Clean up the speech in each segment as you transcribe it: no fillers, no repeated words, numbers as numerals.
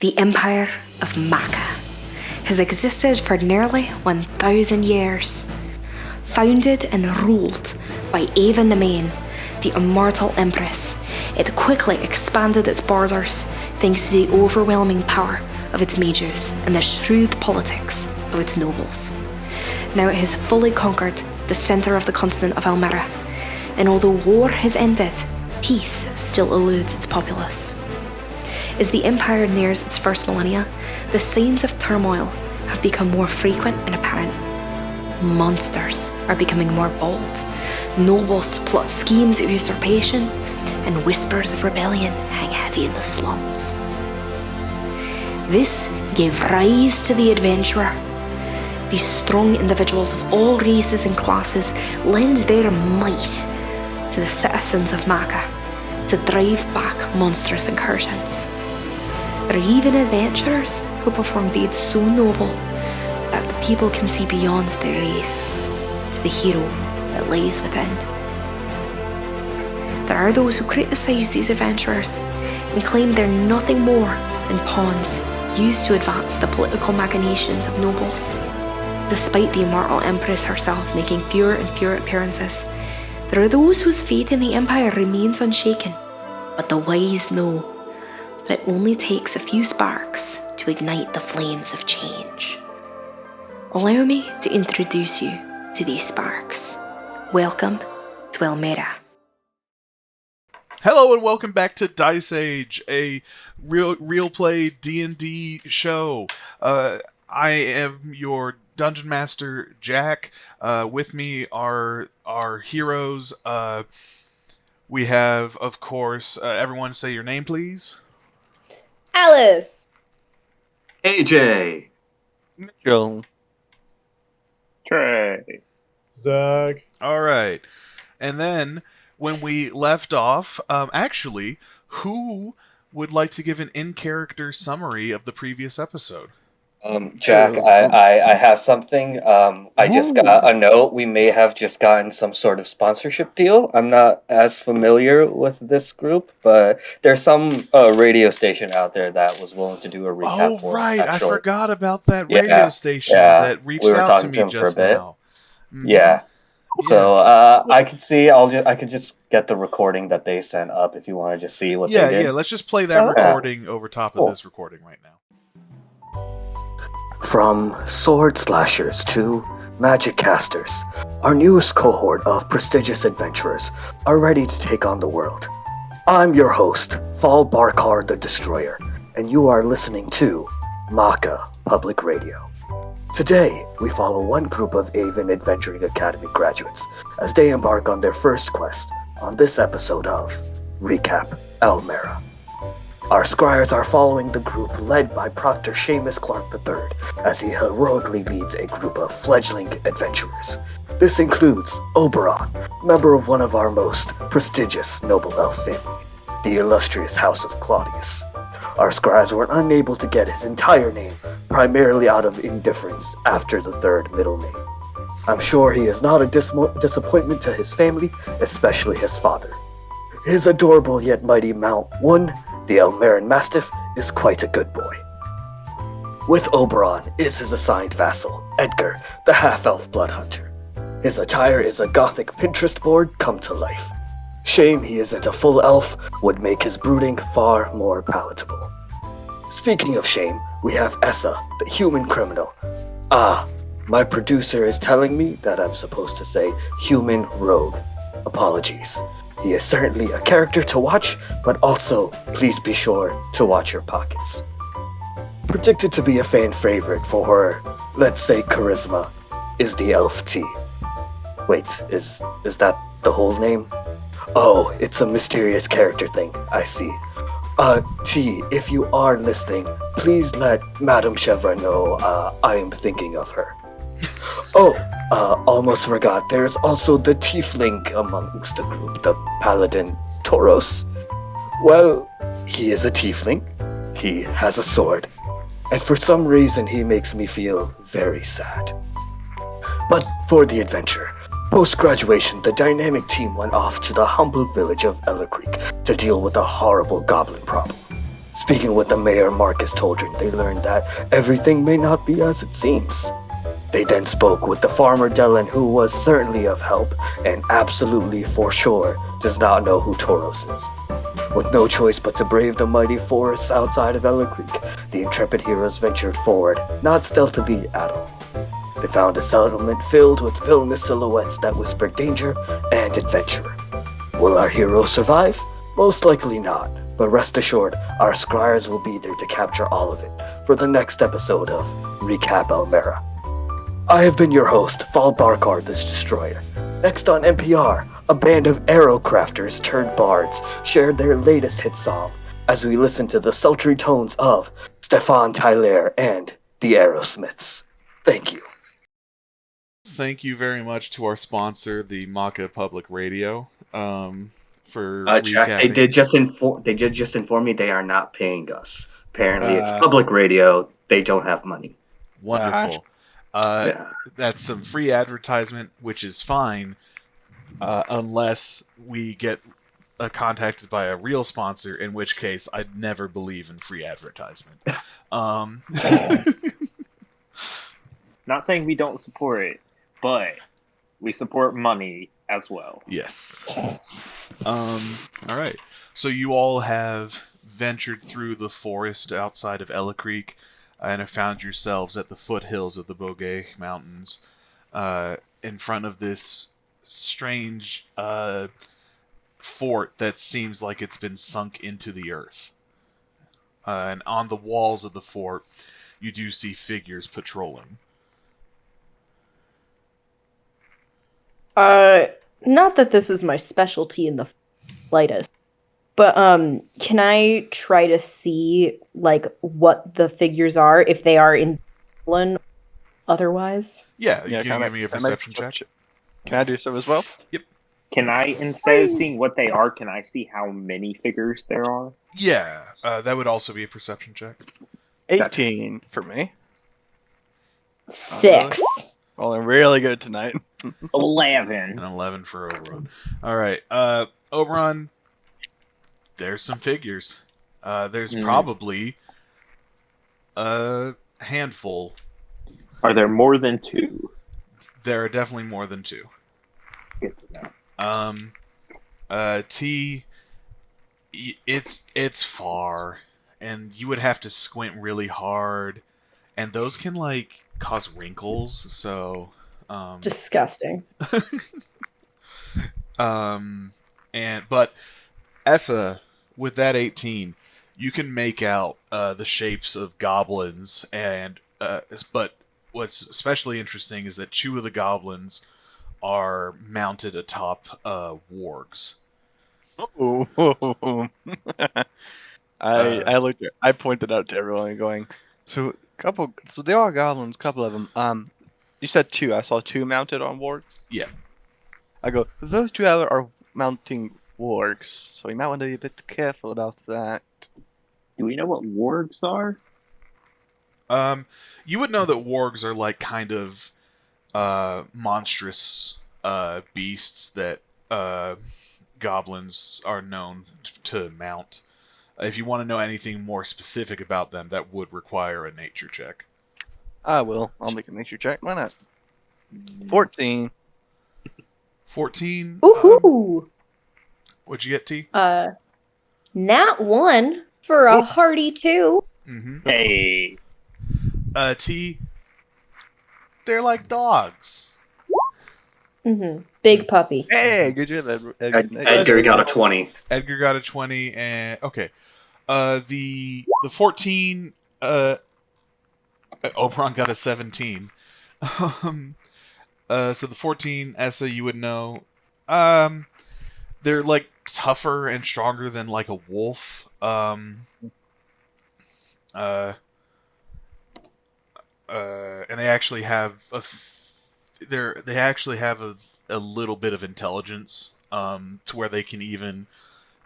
The Empire of Maka has existed for nearly 1,000 years. Founded and ruled by Ava the Main, the immortal empress, it quickly expanded its borders thanks to the overwhelming power of its mages and the shrewd politics of its nobles. Now it has fully conquered the centre of the continent of Elmera, and although war has ended, peace still eludes its populace. As the Empire nears its first millennia, the signs of turmoil have become more frequent and apparent. Monsters are becoming more bold, nobles plot schemes of usurpation, and whispers of rebellion hang heavy in the slums. This gave rise to the adventurer. These strong individuals of all races and classes lend their might to the citizens of Maka to drive back monstrous incursions. There are even adventurers who perform deeds so noble that the people can see beyond their race to the hero that lies within. There are those who criticize these adventurers and claim they're nothing more than pawns used to advance the political machinations of nobles. Despite the immortal Empress herself making fewer and fewer appearances, there are those whose faith in the Empire remains unshaken, but the wise know that it only takes a few sparks to ignite the flames of change. Allow me to introduce you to these sparks. Welcome to Elmera. Hello and welcome back to Dice Age, a real play D&D show. I am your Dungeon Master, Jack. With me are our heroes. We have, of course, everyone say your name, please. Alice. AJ. Mitchell. Trey. Zach. All right. And then, when we left off, actually, who would like to give an in-character summary of the previous episode? Jack, I have something. I just got a note. We may have just gotten some sort of sponsorship deal. I'm not as familiar with this group, but there's some radio station out there that was willing to do a recap for us. Oh, right. I actually. forgot about that radio station that reached out to me just now. Mm-hmm. Yeah. So I could see. I could just get the recording that they sent up if you want to just see what they did. Yeah. Let's just play that recording over top of this recording right now. From sword slashers to magic casters, our newest cohort of prestigious adventurers are ready to take on the world. I'm your host, Fall Barkar the Destroyer, and you are listening to Maka Public Radio. Today, we follow one group of Avon Adventuring Academy graduates as they embark on their first quest on this episode of Recap Elmera. Our squires are following the group led by Proctor Seamus Clark III as he heroically leads a group of fledgling adventurers. This includes Oberon, member of one of our most prestigious noble elf family, the illustrious House of Claudius. Our scribes were unable to get his entire name, primarily out of indifference after the third middle name. I'm sure he is not a disappointment to his family, especially his father. His adorable yet mighty mount, the Elmeran Mastiff, is quite a good boy. With Oberon is his assigned vassal, Edgar, the half-elf blood hunter. His attire is a gothic Pinterest board come to life. Shame he isn't a full elf would make his brooding far more palatable. Speaking of shame, we have Essa, the human criminal. My producer is telling me that I'm supposed to say human rogue. Apologies. He is certainly a character to watch, but also, please be sure to watch your pockets. Predicted to be a fan favorite for her, let's say charisma, is the Elf T. Wait, is that the whole name? Oh, it's a mysterious character thing, I see. T, if you are listening, please let Madame Chevra know I am thinking of her. Almost forgot, there's also the tiefling amongst the group, the paladin Tauros. Well, he is a tiefling, he has a sword, and for some reason he makes me feel very sad. But for the adventure, post-graduation, the dynamic team went off to the humble village of Ella Creek to deal with a horrible goblin problem. Speaking with the mayor Marcus Toldrin, they learned that everything may not be as it seems. They then spoke with the farmer Dylan, who was certainly of help and absolutely for sure does not know who Tauros is. With no choice but to brave the mighty forests outside of Ella Creek, the intrepid heroes ventured forward, not stealthily at all. They found a settlement filled with villainous silhouettes that whispered danger and adventure. Will our heroes survive? Most likely not, but rest assured, our scryers will be there to capture all of it for the next episode of Recap Elmera. I have been your host, Fall Barkard this Destroyer. Next on NPR, a band of arrow crafters turned bards shared their latest hit song as we listen to the sultry tones of Stefan Tyler and the Aerosmiths. Thank you. Thank you very much to our sponsor, the Maka Public Radio, for Jack, recapping. they did just inform me they are not paying us. Apparently, it's public radio. They don't have money. Wonderful. That's some free advertisement, which is fine, unless we get contacted by a real sponsor, in which case I'd never believe in free advertisement. Not saying we don't support it, but we support money as well. Yes. All right. So you all have ventured through the forest outside of Ella Creek and have found yourselves at the foothills of the Bogey Mountains, in front of this strange fort that seems like it's been sunk into the earth. And on the walls of the fort, you do see figures patrolling. Not that this is my specialty in the slightest, but can I try to see like what the figures are, if they are in Goblin otherwise? Yeah, you can give me a perception check. Can I do so as well? Yep. Can I, instead of seeing what they are, can I see how many figures there are? Yeah, that would also be a perception check. 18 for me. 6. Rolling really good tonight. 11. An 11 for Oberon. All right, Oberon. There's some figures. There's probably a handful. Are there more than 2? There are definitely more than 2. Good to know. T. It's far, and you would have to squint really hard, and those can like cause wrinkles. So. Disgusting. But Essa, with that 18, you can make out the shapes of goblins, and but what's especially interesting is that 2 of the goblins are mounted atop wargs. Oh. I pointed out to everyone going, so they are goblins, couple of them. You said 2. I saw 2 mounted on wargs. Yeah. I go, those 2 are mounting wargs, so we might want to be a bit careful about that. Do we know what wargs are? You would know that wargs are like kind of monstrous beasts that goblins are known to mount. If you want to know anything more specific about them, that would require a nature check. I will. I'll make a nature check. Why not? 14. 14? Woohoo! What'd you get, T? Nat 1 for a hearty 2. Mm-hmm. Hey. T, they're like dogs. Big puppy. Hey, good job, Edgar got a 20. Edgar got a 20, and okay. The 14, Oberon got a 17. So the 14, Essa, you would know. They're like tougher and stronger than like a wolf. And they actually have a little bit of intelligence, to where they can even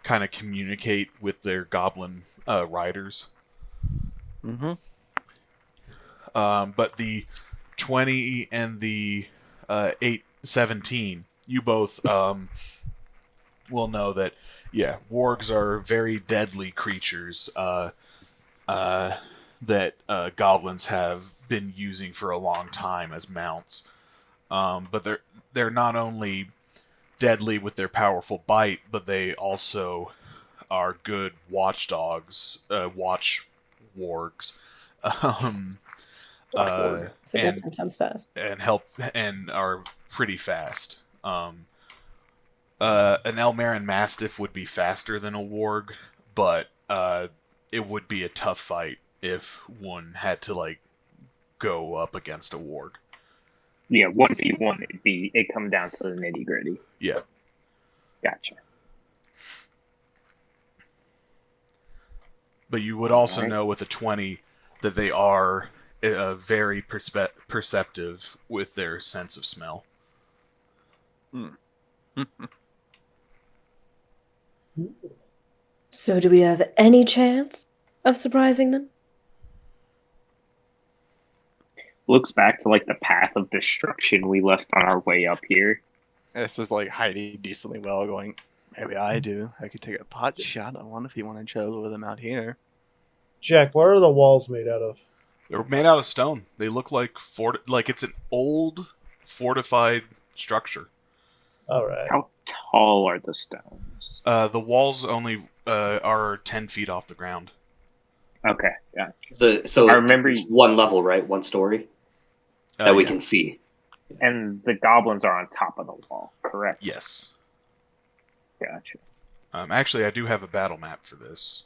kind of communicate with their goblin riders. Mm-hmm. But the 20 and the 17, you both will know that, yeah, wargs are very deadly creatures that goblins have been using for a long time as mounts. But they're not only deadly with their powerful bite, but they also are good watchdogs, watch wargs, So they're 10 times fast. and help and are pretty fast. An Elmera Mastiff would be faster than a warg, but it would be a tough fight if one had to like go up against a warg. Yeah, 1v1, it'd come down to the nitty gritty. Yeah. Gotcha. But you would also Alright. know with a 20 that they are very perceptive with their sense of smell. So do we have any chance of surprising them? Looks back to like the path of destruction we left on our way up here. This is like hiding decently well, going, maybe I do. I could take a pot shot on one if you want to chill with them out here. Jack, what are the walls made out of? They're made out of stone. They look like it's an old fortified structure. All right. How tall are the stones? The walls only are 10 feet off the ground. Okay, yeah. So I remember it's one level, right? One story that we can see. And the goblins are on top of the wall, correct? Yes. Gotcha. Actually, I do have a battle map for this.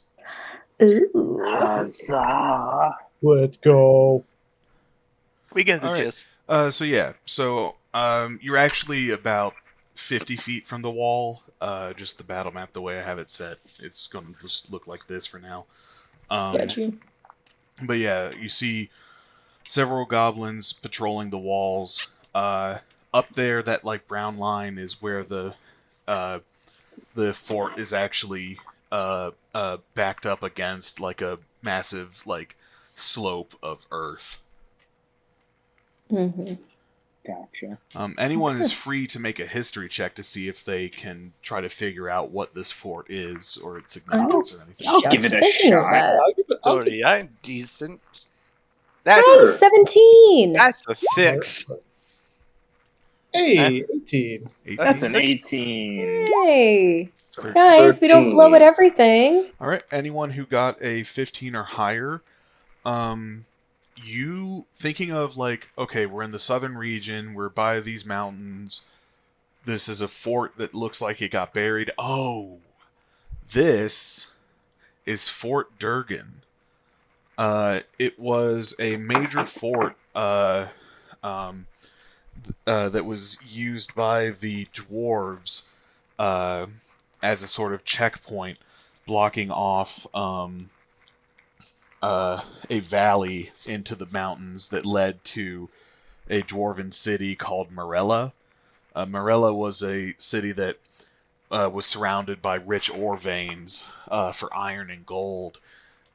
Ooh. Huzzah! Let's go. We get the All right. gist. So you're actually about 50 feet from the wall. Just the battle map, the way I have it set, it's going to just look like this for now. Got you. But yeah, you see several goblins patrolling the walls. Up there, that like brown line is where the fort is actually backed up against like a massive like slope of earth. Mm-hmm. Gotcha. Anyone is free to make a history check to see if they can try to figure out what this fort is or its significance or anything. I'll give it a Thinking of shot. that. Sorry, I'm decent. Hey, Sure. 17! That's a 6. Hey, 18. 18? That's an 18. Hey! 13. Guys, we don't blow at everything. All right. Anyone who got a 15 or higher, you thinking of like, okay, we're in the southern region, we're by these mountains. This is a fort that looks like it got buried. Oh, this is Fort Durgan. It was a major fort that was used by the dwarves as a sort of checkpoint, blocking off a valley into the mountains that led to a dwarven city called Morella. Morella was a city that was surrounded by rich ore veins for iron and gold.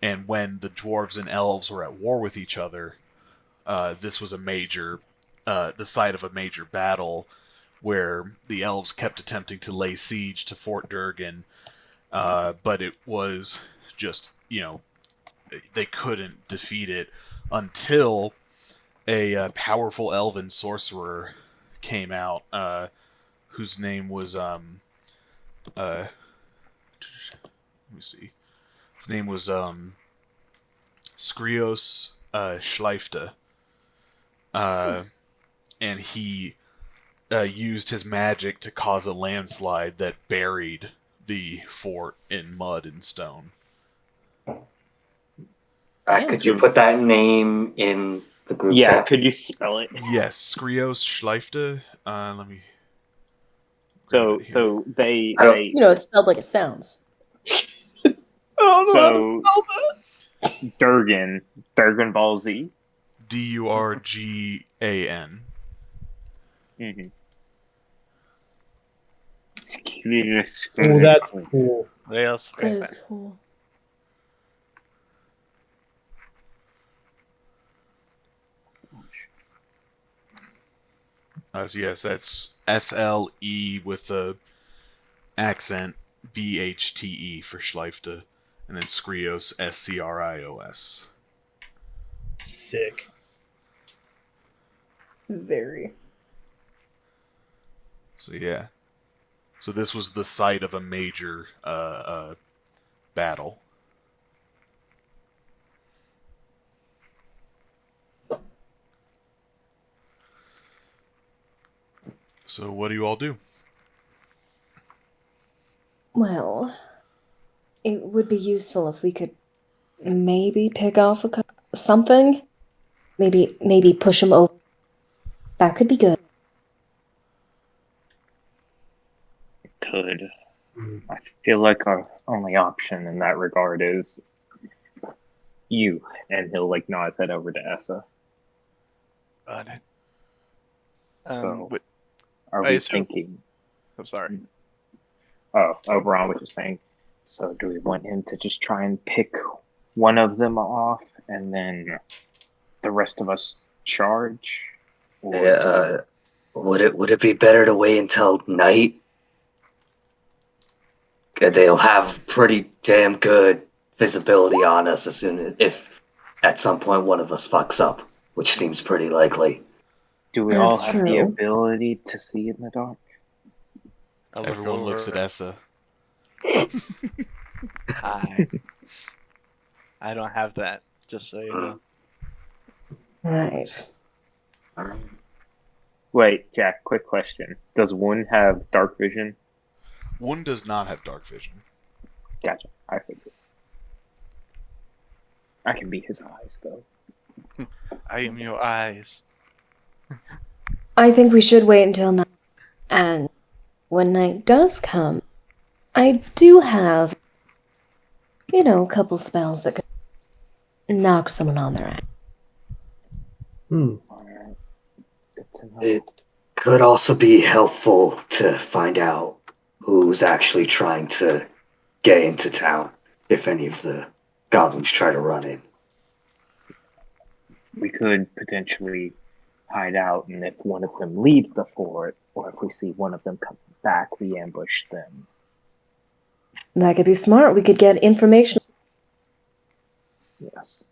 And when the dwarves and elves were at war with each other, this was the site of a major battle where the elves kept attempting to lay siege to Fort Durgan, but it was just, they couldn't defeat it until a powerful elven sorcerer came out, whose name was let me see. His name was Skrios Schleifte, and he used his magic to cause a landslide that buried the fort in mud and stone. Could you put that name in the group Yeah, chat? could you spell it? Yes, Skrios Schleifte. Let me. So I don't- they It's spelled like it sounds. so Durgan Ball Z. Durgan. Mm-hmm. Oh, that's cool. Yes. That is cool. So yes, that's SLE with the accent BHTE for Schleifte, and then Skrios SCRIOS. Sick. Very. So yeah. So this was the site of a major battle. So what do you all do? Well, it would be useful if we could maybe pick off something. Maybe push him over. That could be good. Could. I feel like our only option in that regard is you, and he'll like nod his head over to Essa. So, are we thinking? I'm sorry. Oh, Oberon was just saying. So, do we want him to just try and pick one of them off, and then the rest of us charge? Or... would it be better to wait until night? They'll have pretty damn good visibility on us if at some point one of us fucks up, which seems pretty likely. Do we all have the ability to see in the dark? Everyone looks at Essa. I don't have that, just so you know. Right. Wait, Jack, quick question. Does one have dark vision? One does not have dark vision. Gotcha. I figured. I can be his eyes, though. I am your eyes. I think we should wait until night. And when night does come, I do have, a couple spells that could knock someone on their ass. Alright. Good to know. It could also be helpful to find out who's actually trying to get into town, if any of the goblins try to run in. We could potentially hide out, and if one of them leaves the fort, or if we see one of them come back, we ambush them. That could be smart. We could get information. Yes.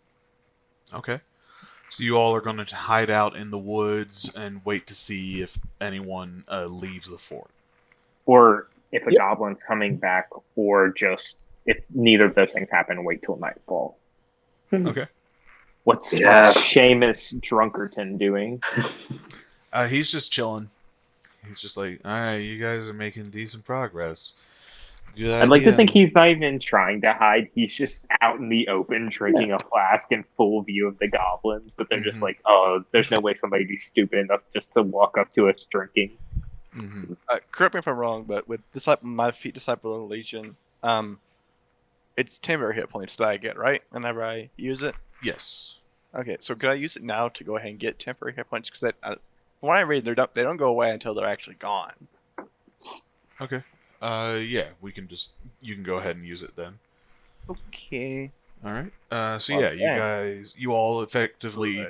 Okay. So you all are going to hide out in the woods and wait to see if anyone leaves the fort. Or if a goblin's coming back, or just if neither of those things happen, wait till nightfall. Okay. What's Seamus Drunkerton doing? He's just chilling. He's just like, alright, you guys are making decent progress. Good idea. I'd like to think he's not even trying to hide. He's just out in the open drinking a flask in full view of the goblins. But they're just like, oh, there's no way somebody'd be stupid enough just to walk up to us drinking. Correct me if I'm wrong, but with my feat Disciple of the Legion, it's temporary hit points that I get, right? Whenever I use it? Yes. Okay, so could I use it now to go ahead and get temporary hit points? Because when I read, they don't go away until they're actually gone. Okay. Yeah, you can go ahead and use it then. Okay. Alright. You all effectively,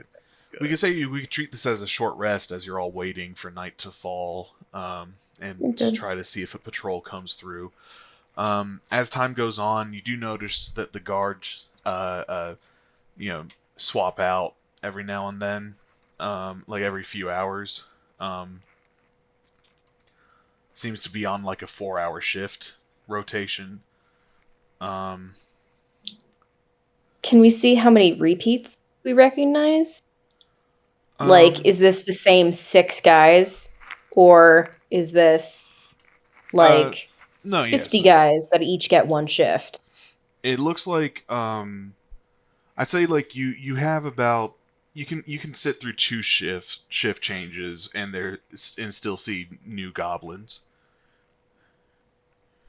we could say we could treat this as a short rest as you're all waiting for night to fall, and to try to see if a patrol comes through. As time goes on, you do notice that the guards, swap out every now and then, like every few hours. Seems to be on like a 4-hour shift rotation. Can we see how many repeats we recognize? Is this the same 6 guys? Or is this no, 50 guys that each get 1 shift? It looks like I'd say like you have about you can sit through 2 shift changes and still see new goblins.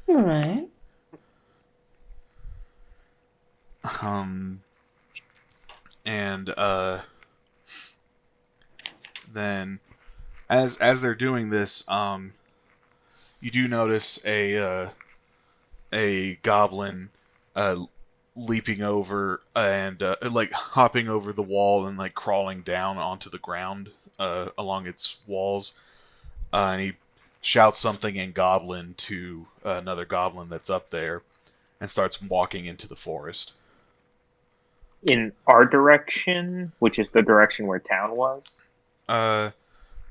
All right. Then as they're doing this, you do notice a goblin leaping over and like hopping over the wall and like crawling down onto the ground along its walls, and he shouts something in Goblin to another Goblin that's up there, and starts walking into the forest. In our direction, which is the direction where town was.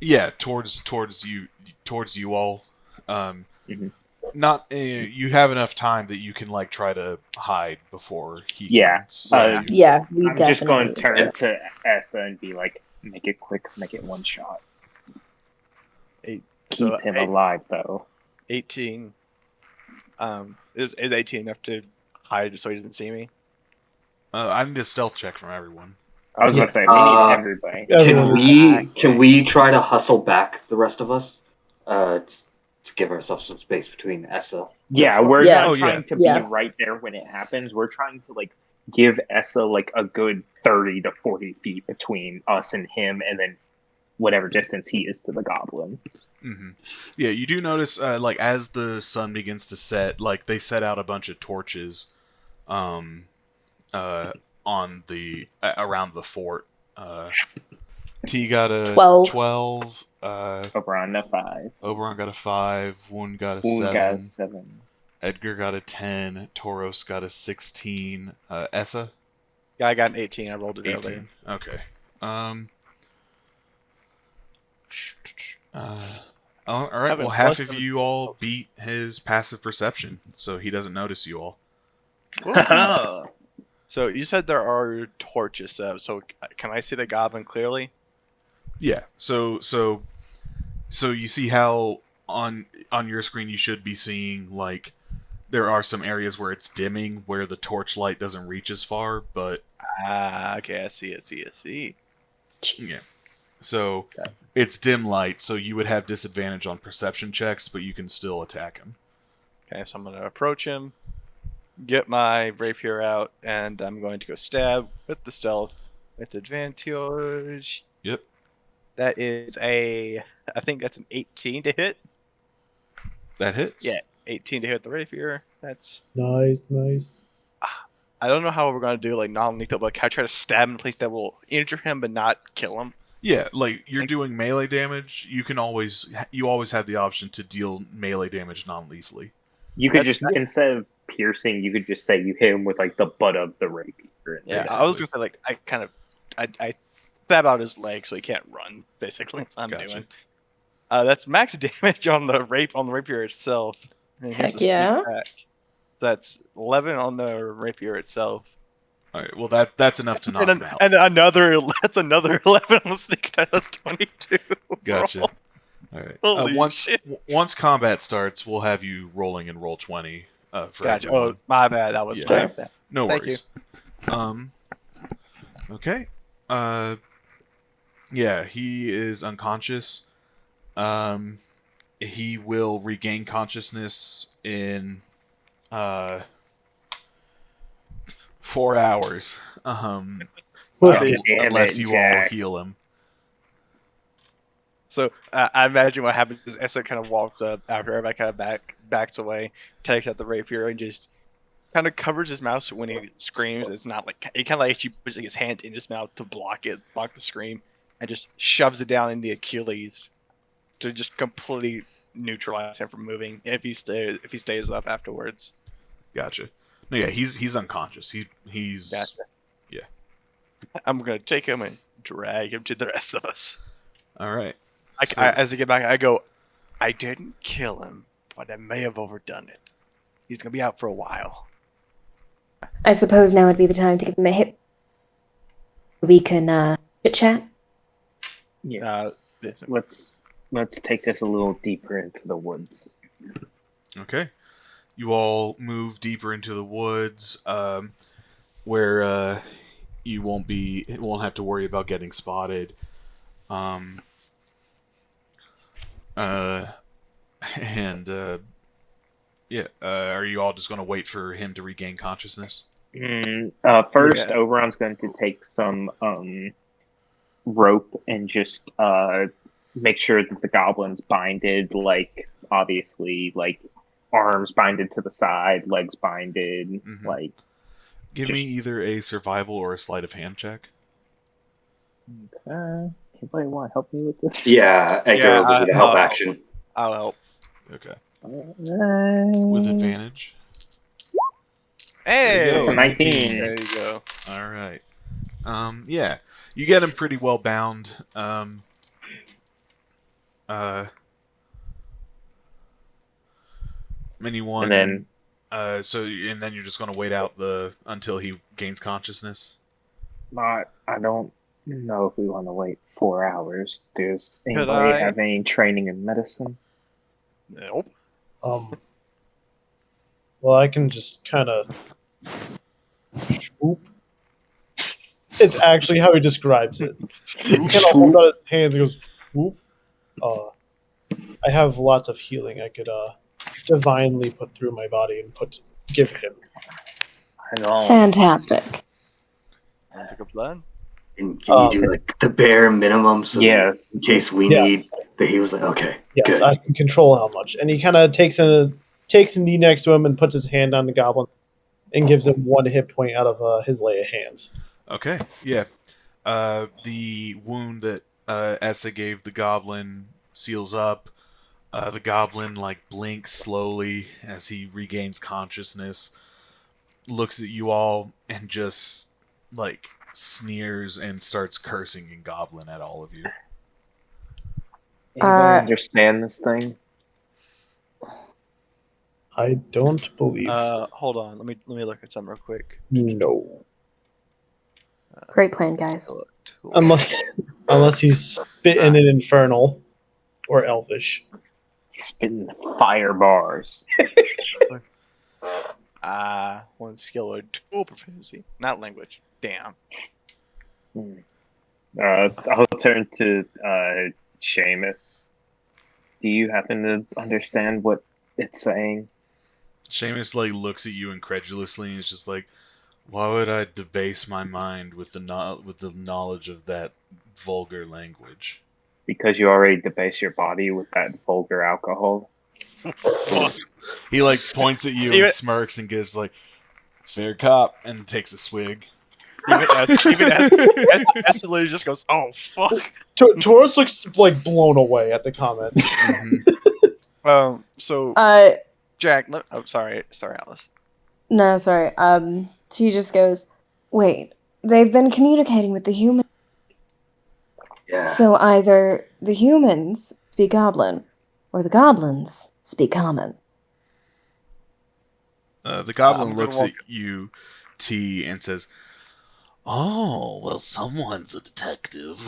Yeah, towards you all. Mhm. Not you have enough time that you can like try to hide before he. Yeah. Can see you. Yeah, we I'm definitely. just going to turn to Essa and be like, make it quick, make it one shot. Keep him alive, though. 18. Is 18 enough to hide so he doesn't see me? I need a stealth check from everyone. I was going to say, we need everybody. Can we try to hustle back the rest of us? To give ourselves some space between Essa. Yeah, we're not Oh, trying to be right there when it happens. We're trying to like give Essa like a good 30 to 40 feet between us and him, and then whatever distance he is to the goblin. Mm-hmm. Yeah, you do notice, like as the sun begins to set, like they set out a bunch of torches, on the around the fort. T got a 12. Oberon a 5. Oberon got a 5. Woon got a 7. Got a 7. Edgar got a 10. Toros got a 16. Essa? Yeah, I got an 18. I rolled it 18. earlier. Okay. All right. Well, half of you all beat his passive perception, so he doesn't notice you all. So you said there are torches, so can I see the goblin clearly? Yeah. So you see how on your screen you should be seeing like there are some areas where it's dimming, where the torchlight doesn't reach as far, but okay, I see. Jeez. Yeah. So it's dim light, so you would have disadvantage on perception checks, but you can still attack him. Okay, so I'm going to approach him, get my rapier out, and I'm going to go stab with the stealth with advantage. Yep. That is I think that's an 18 to hit. That hits. Yeah, 18 to hit the rapier. That's nice. I don't know how we're going to do like non-lethal, but can I try to stab in a place that will injure him but not kill him? Yeah, like you're doing melee damage, you always have the option to deal melee damage non-lethally. You could instead of piercing, you could just say you hit him with like the butt of the rapier. Yeah, I was gonna say like I stab out his leg so he can't run. Basically, that's what I'm doing. That's max damage on the rapier itself. Heck yeah! That's 11 on the rapier itself. All right, well that's enough to knock him out. And another 11 on the sneak attack. That's 22. Gotcha. All right. Once combat starts, we'll have you rolling in roll 20. For gotcha. everyone. Oh, my bad. That was my bad. No worries. Thank you. Okay. Yeah, he is unconscious. He will regain consciousness in 4 hours. Unless you all heal him. So I imagine what happens is Essa kind of walks up after everybody kind of backs away, takes out the rapier, and just kind of covers his mouth so when he screams. It's not like he kind of like actually puts his hand in his mouth to block the scream, and just shoves it down in the Achilles to just completely neutralize him from moving if he stays up afterwards. Gotcha. No, yeah, he's unconscious. He's gotcha. Yeah. I'm gonna take him and drag him to the rest of us. All right. As I get back, I go, I didn't kill him, but I may have overdone it. He's going to be out for a while. I suppose now would be the time to give him a hit. We can chit-chat. Yes. Let's take this a little deeper into the woods. Okay. You all move deeper into the woods, where you won't have to worry about getting spotted. Are you all just going to wait for him to regain consciousness? First, Oberon's going to take some rope and just make sure that the goblin's binded, like, obviously, like, arms binded to the side, legs binded, like... Give me either a survival or a sleight of hand check. Okay. Anybody want to help me with this? Yeah, Edgar will do the help action. I'll help. Okay. With advantage. Hey, There you go, That's a 19. There you go. All right. Yeah, you get him pretty well bound. Anyone? And then, and then you're just gonna wait out until he gains consciousness. I don't know if we want to wait 4 hours. Does Could anybody I- have any training in medicine? Nope. Well, I can just kind of swoop. It's actually how he describes it. He kind of holds out his hands and goes, whoop. I have lots of healing I could divinely put through my body and give him. I don't. Fantastic. Sounds like a plan. And can you do like the bare minimum so Yes. in case we Yeah. need that he was like, okay, Yes, good. I can control how much. And he kind of takes a knee next to him and puts his hand on the goblin and gives him 1 hit point out of his lay of hands. Okay. Yeah. The wound that Essa gave the goblin seals up. The goblin blinks slowly as he regains consciousness. Looks at you all and just sneers and starts cursing in Goblin at all of you. Anybody understand this thing? I don't believe so. Hold on. Let me look at something real quick. No. Great plan, guys. Unless he's spitting in infernal or elvish. Spitting fire bars. One skill or tool proficiency, not language. Damn. I'll turn to Seamus. Do you happen to understand what it's saying? Seamus looks at you incredulously and is just like, "Why would I debase my mind with the knowledge of that vulgar language?" Because you already debase your body with that vulgar alcohol. He points at you and smirks and gives fair cop and takes a swig. Even as literally just goes, "Oh fuck." Taurus looks blown away at the comment. So Jack, sorry, Alice. No, sorry. So he just goes, wait, they've been communicating with the humans. Yeah. So either the humans speak Goblin, or the Goblins speak Common. The goblin looks at you, T, and says, "Oh, well, someone's a detective."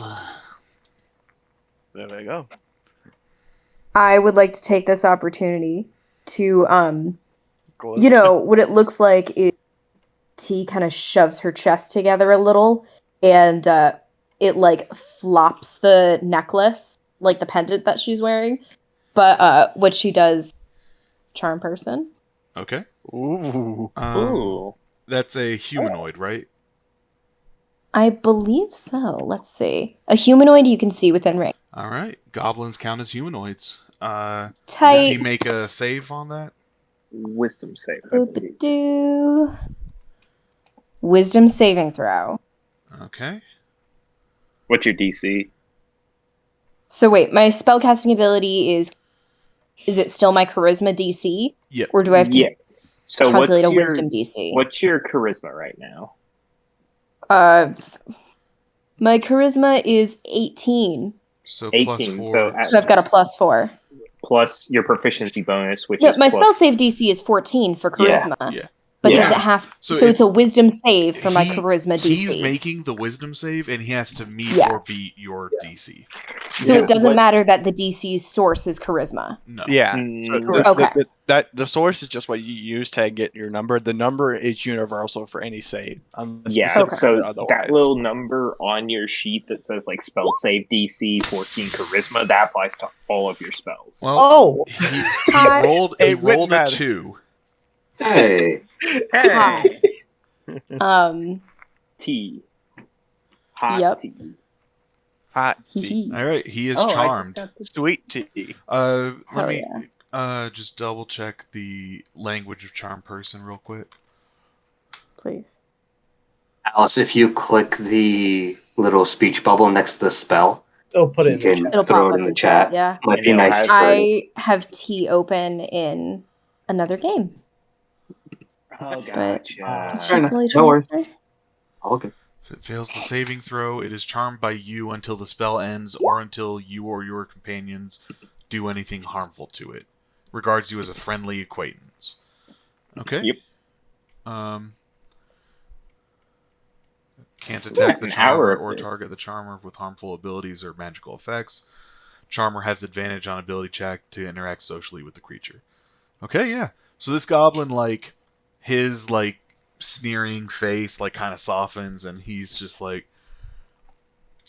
There we go. I would like to take this opportunity to, Gloat. what it looks like is T kind of shoves her chest together a little, and it flops the necklace, the pendant that she's wearing. But what she does, charm person. Okay. Ooh. Ooh. That's a humanoid, right? I believe so. Let's see. A humanoid you can see within range. All right. Goblins count as humanoids. Does Tight. he make a save on that? Wisdom save, I believe. Boop-a-doo. Wisdom saving throw. Okay. What's your DC? So wait, my spellcasting ability is it still my charisma DC? Yep. Or do I have to Yeah. So calculate what's a your wisdom DC? what's your charisma right now? My charisma is 18. So 18, plus 4. so So I've got a +4. Plus your proficiency bonus, which No, is my plus, spell save DC is 14 for charisma. Yeah. But Yeah. does it have So so it's it's- a wisdom save for my He- charisma DC. He's making the wisdom save, and he has to meet Yes. or beat your DC. So Yeah. it doesn't What- matter that the DC's source is charisma. No. Yeah. So Mm, Okay. the source is just what you use to get your number. The number is universal for any save. Unless yeah, specified so otherwise. that little number on your sheet that says spell save DC 14 charisma, that applies to all of your spells. Well, Oh! he Hi. rolled It wouldn't a matter. 2. Hey. Hi. T. Hot Yep. tea. Hot Hee tea. hee. All right, he is Oh, I just charmed. got this. Sweet tea. Let Hell me just double check the language of charm person real quick. Please. Alice, if you click the little speech bubble next to the spell, It'll put You it in the can chat. It'll throw pop it up in the in chat, chat. yeah. Might And be you'll nice have- for I have tea open in another game. Oh, But gotcha. did she Fair enough. fully No worries. transfer? All good. If it fails the saving throw, it is charmed by you until the spell ends or until you or your companions do anything harmful to it. Regards you as a friendly acquaintance. Okay? Yep. Can't attack the An charmer hour of or this. target the charmer with harmful abilities or magical effects. Charmer has advantage on ability check to interact socially with the creature. Okay, yeah. So this goblin, like, his, like, sneering face, like, kind of softens, and he's just like,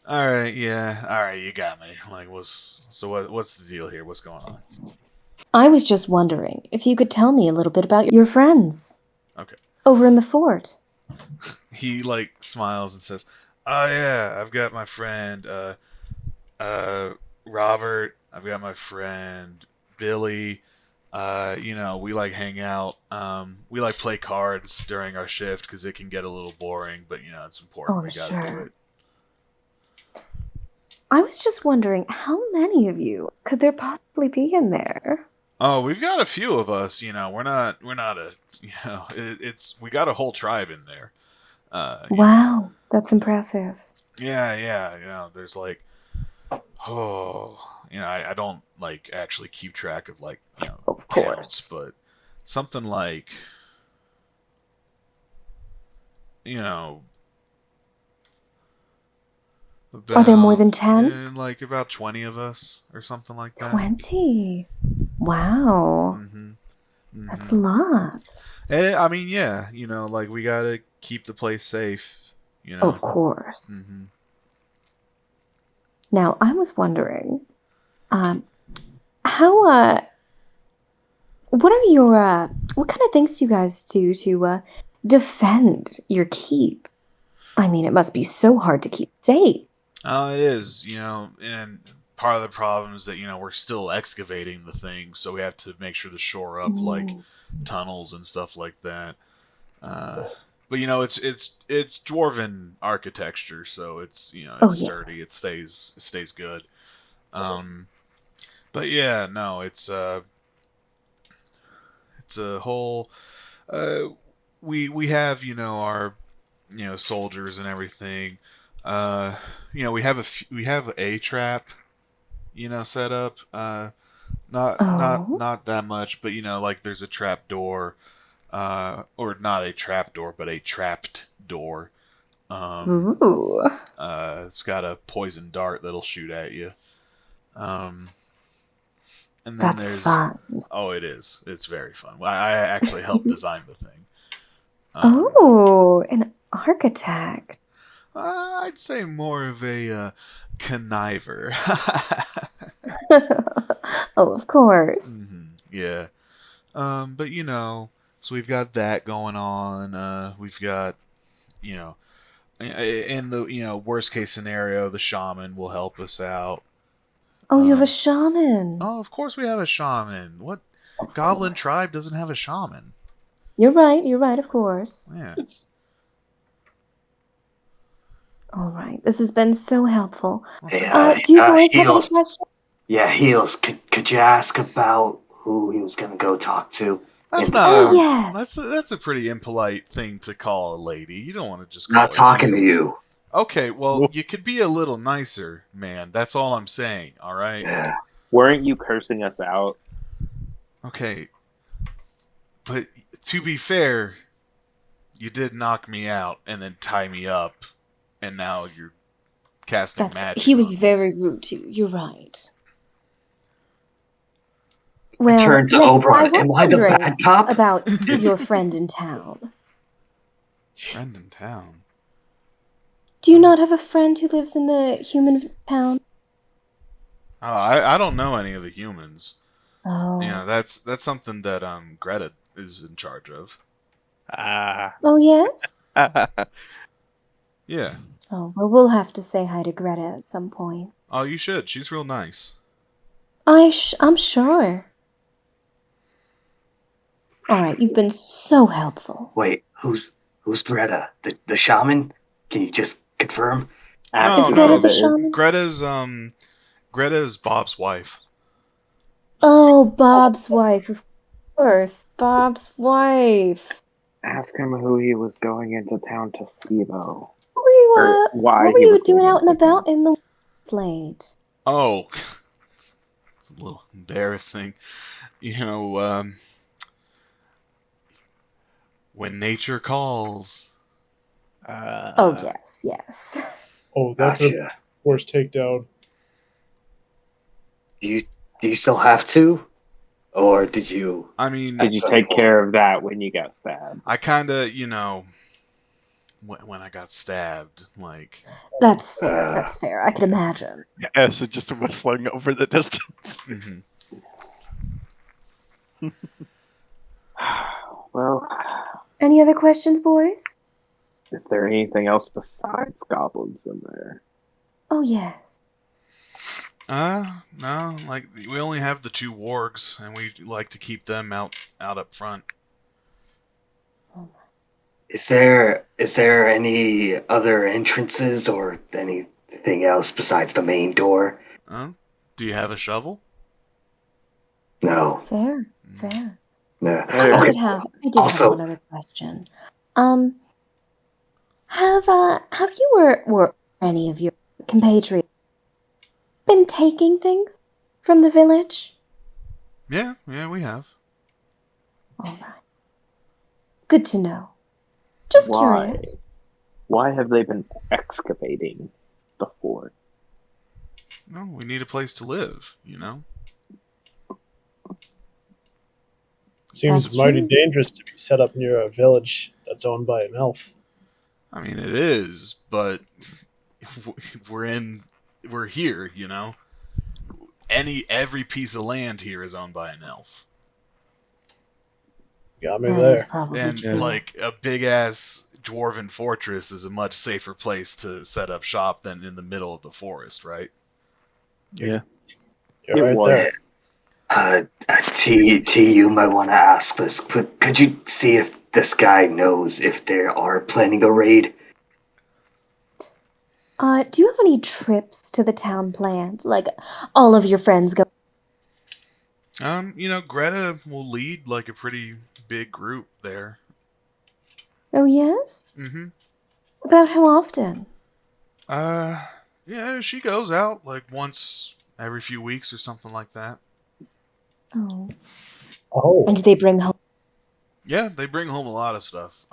alright, yeah, alright, you got me. Like, what's the deal here? What's going on? I was just wondering if you could tell me a little bit about your friends. Okay. Over in the fort. He, like, smiles and says, oh, yeah, I've got my friend, Robert. I've got my friend Billy. We like hang out. We like play cards during our shift because it can get a little boring, but it's important. Oh, We gotta do sure. it. I was just wondering how many of you could there possibly be in there? Oh, we've got a few of us. We're not a. It's we got a whole tribe in there. Wow, that's impressive. Yeah. There's like, I don't like actually keep track of like Of counts, course. but something like Are there more than about- 10? like about 20 of us or something like that. 20. Wow, that's a lot. And, I mean, yeah, like we gotta keep the place safe. Of course. Mm-hmm. Now, I was wondering, what kind of things do you guys do to defend your keep? I mean, it must be so hard to keep safe. It is, and part of the problem is that we're still excavating the thing, so we have to make sure to shore up like tunnels and stuff like that. But it's dwarven architecture, so it's it's sturdy. It stays good. But yeah, no, it's a whole. We have our soldiers and everything. We have a trap set up. Not that much, but like there's a trap door. Or not a trap door, but a trapped door. Ooh. It's got a poison dart that'll shoot at you. And then That's there's fun. Oh, it is. It's very fun. I actually helped design the thing. An architect. I'd say more of a conniver. Oh, of course. Yeah. But so we've got that going on. We've got, in the worst case scenario, the shaman will help us out. Oh, you have a shaman. Oh, of course we have a shaman. What goblin tribe doesn't have a shaman? You're right, of course. Yeah. All right, this has been so helpful. Yeah, Do you guys have any Heels. questions? Yeah, Heels. Could you ask about who he was gonna go talk to? That's in not. town? Yes. That's a pretty impolite thing to call a lady. You don't want to just call Not her talking to Heels. you. Okay, well, you could be a little nicer, man. That's all I'm saying. All right. Yeah. Weren't you cursing us out? Okay. But to be fair, you did knock me out and then tie me up, and now you're casting magic. He was on me. very rude to you. You're right. Well, Turn to yes, Oberon. I Am was I the wondering bad cop? about your friend in town. Friend in town. Do you not have a friend who lives in the human town? Oh, I don't know any of the humans. Oh. That's something that Greta is in charge of. Oh, yes? Yeah. Oh, well, we'll have to say hi to Greta at some point. Oh, you should. She's real nice. I'm sure. All right, you've been so helpful. Wait, who's Greta? The shaman? Can you just confirm? No, Is Greta no, the shaman? Greta's Bob's wife. Oh, Bob's wife, of course. Bob's wife. Ask him who he was going into town to see, though. What Why were he you was doing going out and into town. about in the woods late? Oh, it's a little embarrassing. You know, when nature calls. Oh, yes. Oh, that's a Gotcha. worst takedown. Do you still have to? Or did you... I mean, Did you take care of that when you got stabbed? I kind of, you know, when I got stabbed, like. That's fair. I can imagine. Essa just whistling over the distance. Mhm. Well, Any other questions, boys? is there anything else besides goblins in there? Oh, yes. No, like we only have the two wargs, and we like to keep them out up front. Is there any other entrances or anything else besides the main door? Do you have a shovel? No. Fair. No. I Okay. did have Also- one other question. Have you or any of your compatriots been taking things from the village? Yeah, we have. All right. Good to know. Just Why? curious. Why have they been excavating the fort? No, we need a place to live, you know? Seems That's mighty true. dangerous to be set up near a village that's owned by an elf. I mean, it is, but we're here, you know? Every piece of land here is owned by an elf. Got me That is there. probably And true. like a big ass dwarven fortress is a much safer place to set up shop than in the middle of the forest, right? Yeah. You're It right was. there. T, you might want to ask this. Could you see if this guy knows if they are planning a raid? Do you have any trips to the town planned? Like, all of your friends go... You know, Greta will lead like a pretty big group there. Oh, yes? Mm-hmm. About how often? Yeah, she goes out like once every few weeks or something like that. Oh. Oh, And do they bring home Yeah, they bring home a lot of stuff.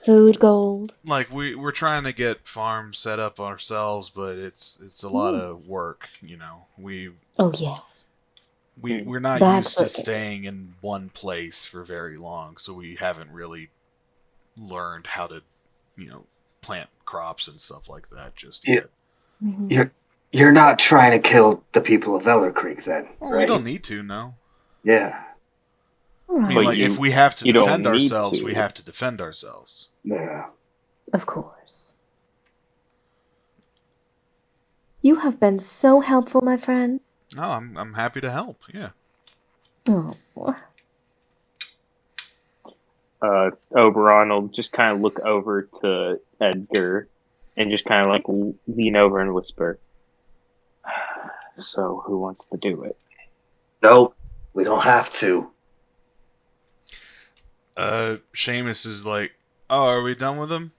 food, gold? Like we're trying to get farms set up ourselves, but it's a lot of work, you know. Oh, yes. We're not Bad used to work. staying in one place for very long, so we haven't really learned how to, you know, plant crops and stuff like that just Yeah. yet. Mhm. You're not trying to kill the people of Eller Creek, then, Well, right? we don't need to, no. Yeah. All I right. mean, But like, you- if we have to you don't defend need ourselves, to. we have to defend ourselves. Yeah. Of course. You have been so helpful, my friend. No, I'm happy to help. Yeah. Oh. Oberon will just kind of look over to Edgar and just kind of like lean over and whisper. So, who wants to do it? Nope. We don't have to. Seamus is like, oh, are we done with him?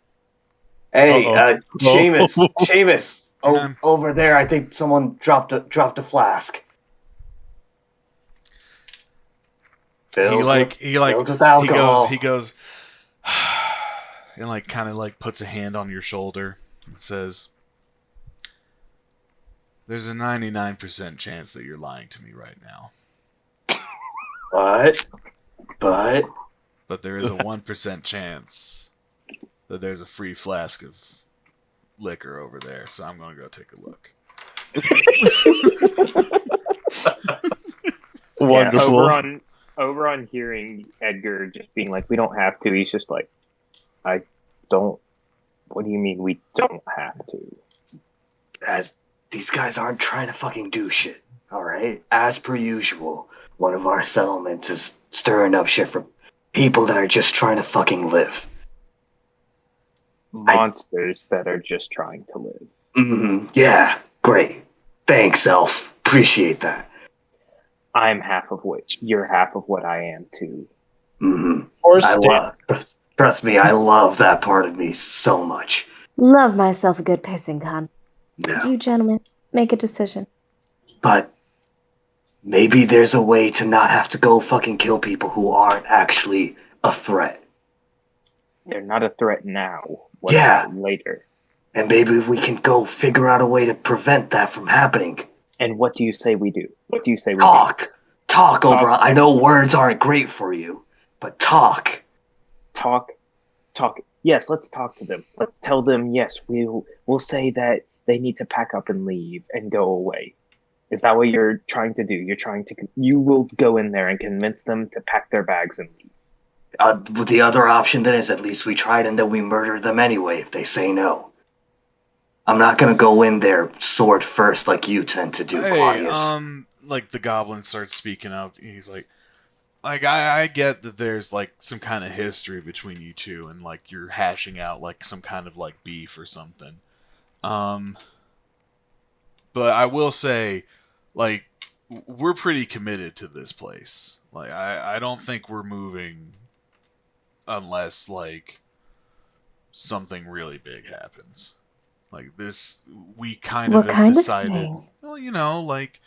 Hey, Uh-oh. Seamus. Yeah. Over there, I think someone dropped a flask. Filled with alcohol. he goes, and like kind of like puts a hand on your shoulder and says, "There's a 99% chance that you're lying to me right now, but there is a 1% chance that there's a free flask of liquor over there. So I'm gonna go take a look." Wonderful. Yeah, Oberon hearing Edgar just being like, we don't have to, he's just like, what do you mean we don't have to? As these guys aren't trying to fucking do shit, alright? As per usual, one of our settlements is stirring up shit for people that are just trying to fucking live. monsters that are just trying to live. Mm-hmm. Yeah, great. Thanks, Elf. Appreciate that. I'm half of what you're half of what I am too. Mm-hmm. Or I stand. trust me, I love that part of me so much. Love myself a good pissing con. Yeah. You gentlemen, make a decision. But maybe there's a way to not have to go fucking kill people who aren't actually a threat. They're not a threat now. What Yeah. about later? And maybe we can go figure out a way to prevent that from happening. And what do you say we do? What do you say we do? Talk, Oberon. I know words aren't great for you, but talk. Talk. Yes, let's talk to them. Let's tell them, yes, we'll say that they need to pack up and leave and go away. Is that what you're trying to do? You will go in there and convince them to pack their bags and leave. The other option then is at least we tried and then we murder them anyway if they say no. I'm not gonna go in there sword first like you tend to do, Claudius. Like the goblin starts speaking up. He's like I get that there's like some kind of history between you two, and like you're hashing out like some kind of like beef or something. But I will say, like, we're pretty committed to this place. Like, I don't think we're moving unless like something really big happens. Like this, we kind of have decided. Well, you know, like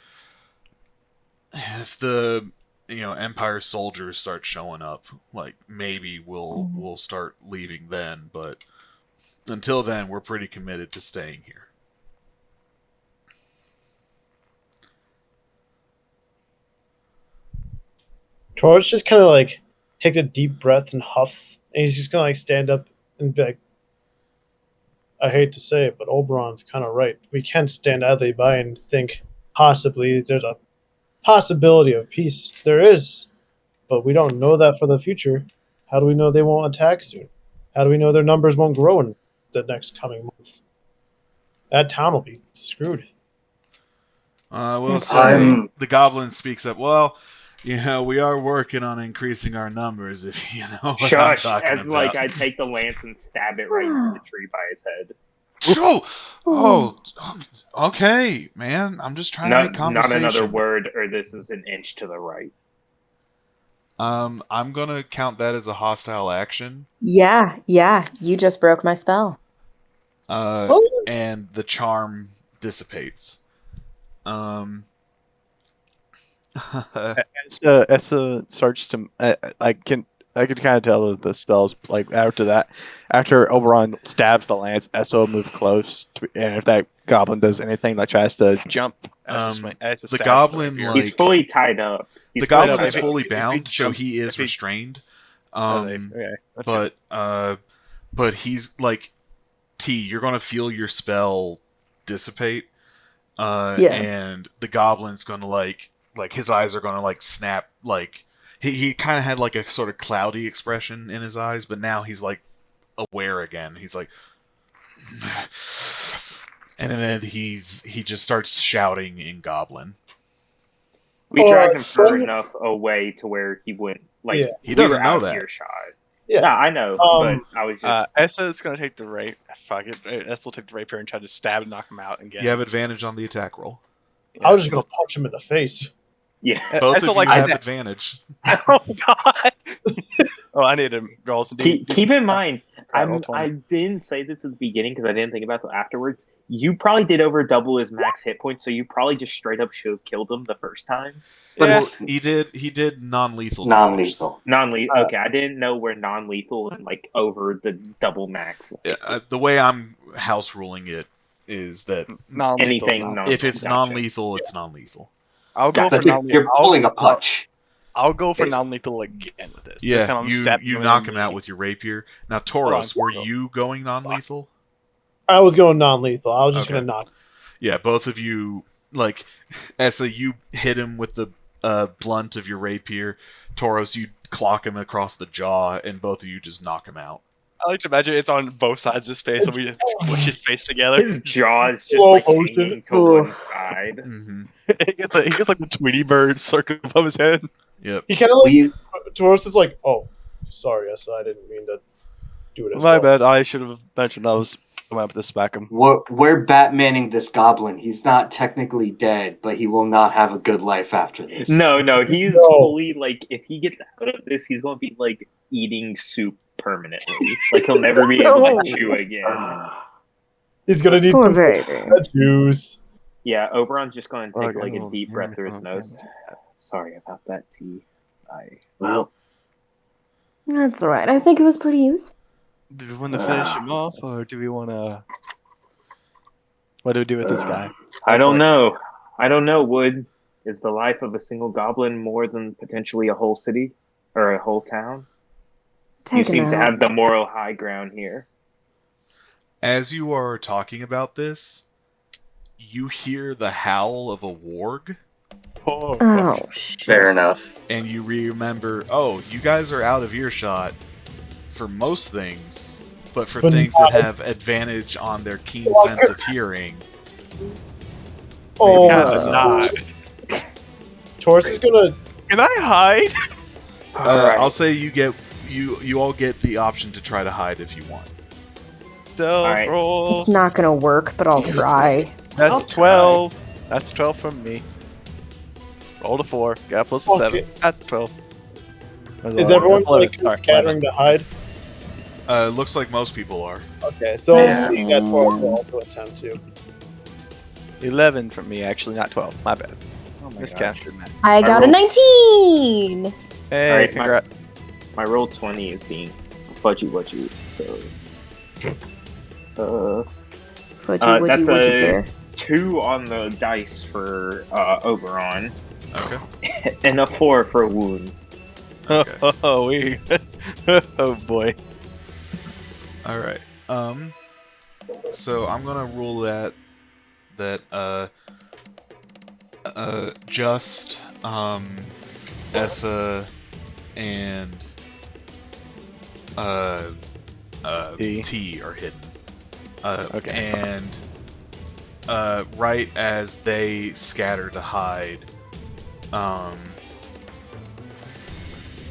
if the Empire soldiers start showing up, like maybe we'll start leaving then. But until then, we're pretty committed to staying here. Torch just kind of like takes a deep breath and huffs, and he's just gonna like stand up and be like, I hate to say it, but Oberon's kind of right. We can't stand idly by and think possibly there's a possibility of peace. There is, but we don't know that for the future. How do we know they won't attack soon? How do we know their numbers won't grow in the next coming months? That town will be screwed. We'll say the goblin speaks up. Well, we are working on increasing our numbers, if you know what I'm talking about. Like I take the lance and stab it right into the tree by his head. Oh, okay, man. I'm just trying to make conversation. Not another word, or this is an inch to the right. I'm gonna count that as a hostile action. Yeah, you just broke my spell. And the charm dissipates. Essa starts to. I could kind of tell that the spells like after Oberon stabs the lance, Essa will move close, and if that goblin does anything like tries to jump, the goblin he's fully tied up. The goblin is fully bound, so he is restrained. But he's like you're gonna feel your spell dissipate, and the goblin's gonna like his eyes are gonna like snap. Like he kind of had like a sort of cloudy expression in his eyes, but now he's like aware again. He's like, and then he just starts shouting in Goblin. We dragged him far enough away to where he wouldn't he doesn't know that. Earshot. Yeah, nah, I know, but I was just. Essa's gonna take the rape. Fuck it. Essa will take the rapier and try to stab and knock him out again. You have advantage on the attack roll. I was just gonna punch him in the face. Yeah, both of you have advantage. Oh god! I need to roll some. Keep in mind, I didn't say this at the beginning because I didn't think about it afterwards. You probably did over double his max hit points, so you probably just straight up should have killed him the first time. But he did non-lethal. Non-lethal. Okay, I didn't know where non-lethal and like over the double max. The way I'm house ruling it is that anything. If it's non-lethal, it's non-lethal. I'll go for non-lethal. You're pulling a punch. I'll go for non-lethal again with this. Yeah, you knock him out with your rapier. Now, Tauros, were you going non-lethal? I was going non-lethal. I was just going to knock. Yeah, both of you, like, Essa, you hit him with the blunt of your rapier. Tauros, you clock him across the jaw, and both of you just knock him out. I like to imagine it's on both sides of his face, and we just squish his face together. His jaw is just like hanging to one side. Mm-hmm. he gets like the Tweety bird circle above his head. Yep. He kind of like Tauros is like, "Oh, sorry, Essa, I didn't mean to." do it as My well. bad. I should have mentioned I was coming up with this back him. We're Batmaning this goblin. He's not technically dead, but he will not have a good life after this. No, he's No. fully like, if he gets out of this, he's going to be like eating soup permanently. Like he'll never be able to chew again. He's gonna need Poor some baby. juice. Yeah, Oberon's just going to take Okay. like a deep breath through his nose. Sorry about that, T. Well, That's all right. I think it was pretty useful. Do we want to finish him off, or do we want to? What do we do with this guy? I don't know. Wood, is the life of a single goblin more than potentially a whole city or a whole town? You Take seem him to out. have the moral high ground here. As you are talking about this, you hear the howl of a warg, Oh, shit. fair enough. and you remember, oh, you guys are out of earshot for most things, but for But things not- that have advantage on their keen sense of hearing. Oh, Yeah, It's not. Taurus is gonna. Can I hide? Alright. I'll say you all get the option to try to hide if you want. Stealth Alright. roll. It's not gonna work, but I'll try. That's 12. That's 12 from me. Roll a 4. Got plus a Okay. 7. That's 12. Is everyone like Sorry, scattering to hide? Looks like most people are. Okay, so Yeah. seeing that Taurus will also attempt to. 11 from me, actually, not 12. My bad. Oh my Miscounted, man. I got a rolled- 19! Hey, Alright, congrats. My roll 20 is being fudgy-wudgy, so... What'd that's you a there? 2 on the dice for Oberon, Okay. and a 4 for Wound. Okay. Oh, we. Oh boy. All right. So I'm gonna rule that just Essa and T are hidden. Okay. And right as they scatter to hide,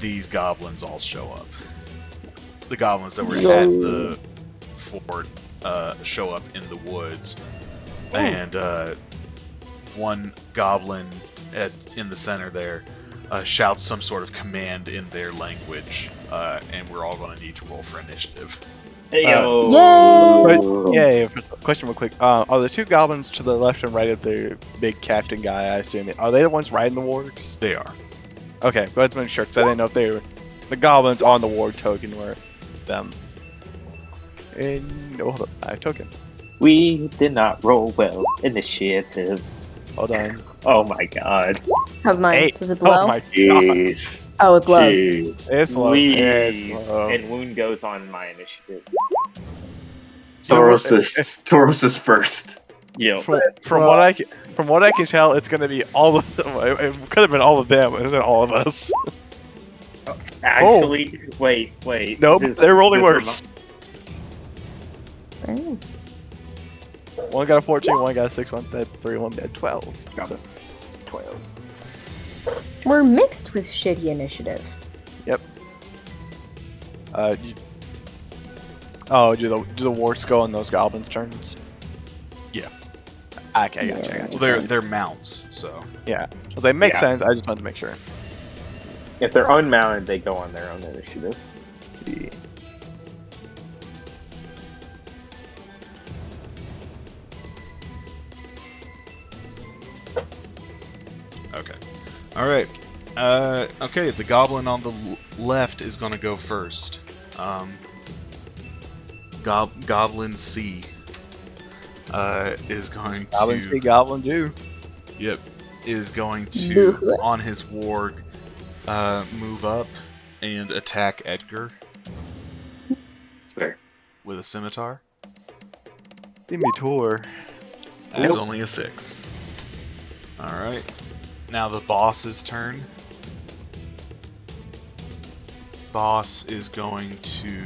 these goblins all show up. The goblins that were at the fort show up in the woods, and one goblin in the center there shouts some sort of command in their language, and we're all going to need to roll for initiative. Yo. Yay! Yeah. Question real quick. Are the 2 goblins to the left and right of the big captain guy, I assume, are they the ones riding the wargs? They are. Okay, go ahead and make sure, because I didn't know if they were the goblins on the warg token were them. And hold up, I token. We did not roll well. Initiative. Hold on. Oh my god. How's mine? 8. Does it blow? Oh my god. Jeez. Oh, it blows. Jeez. It's low. Please. It's low. And Wound goes on my initiative. Taurus is first. Yo. From what I can tell, it's gonna be all of them. It could have been all of them, and then all of us. Actually, wait. Nope, they're rolling worse. Oh. One got a 14, one got a 6, one got 3, one got 12. So, 12. We're mixed with shitty initiative. do the wargs go on those goblins' turns? Yeah. Okay, I gotcha. Well, they're mounts, so. Yeah. I was like, makes Yeah. sense. I just wanted to make sure. If they're unmounted, they go on their own initiative. Okay. All right. Okay. The goblin on the left is going to go first. Goblin C is going Goblin to. see, goblin do. Yep. Is going to on his warg move up and attack Edgar It's fair. with a scimitar. Give me a tour. That's only a 6. All right. Now the boss's turn. Boss is going to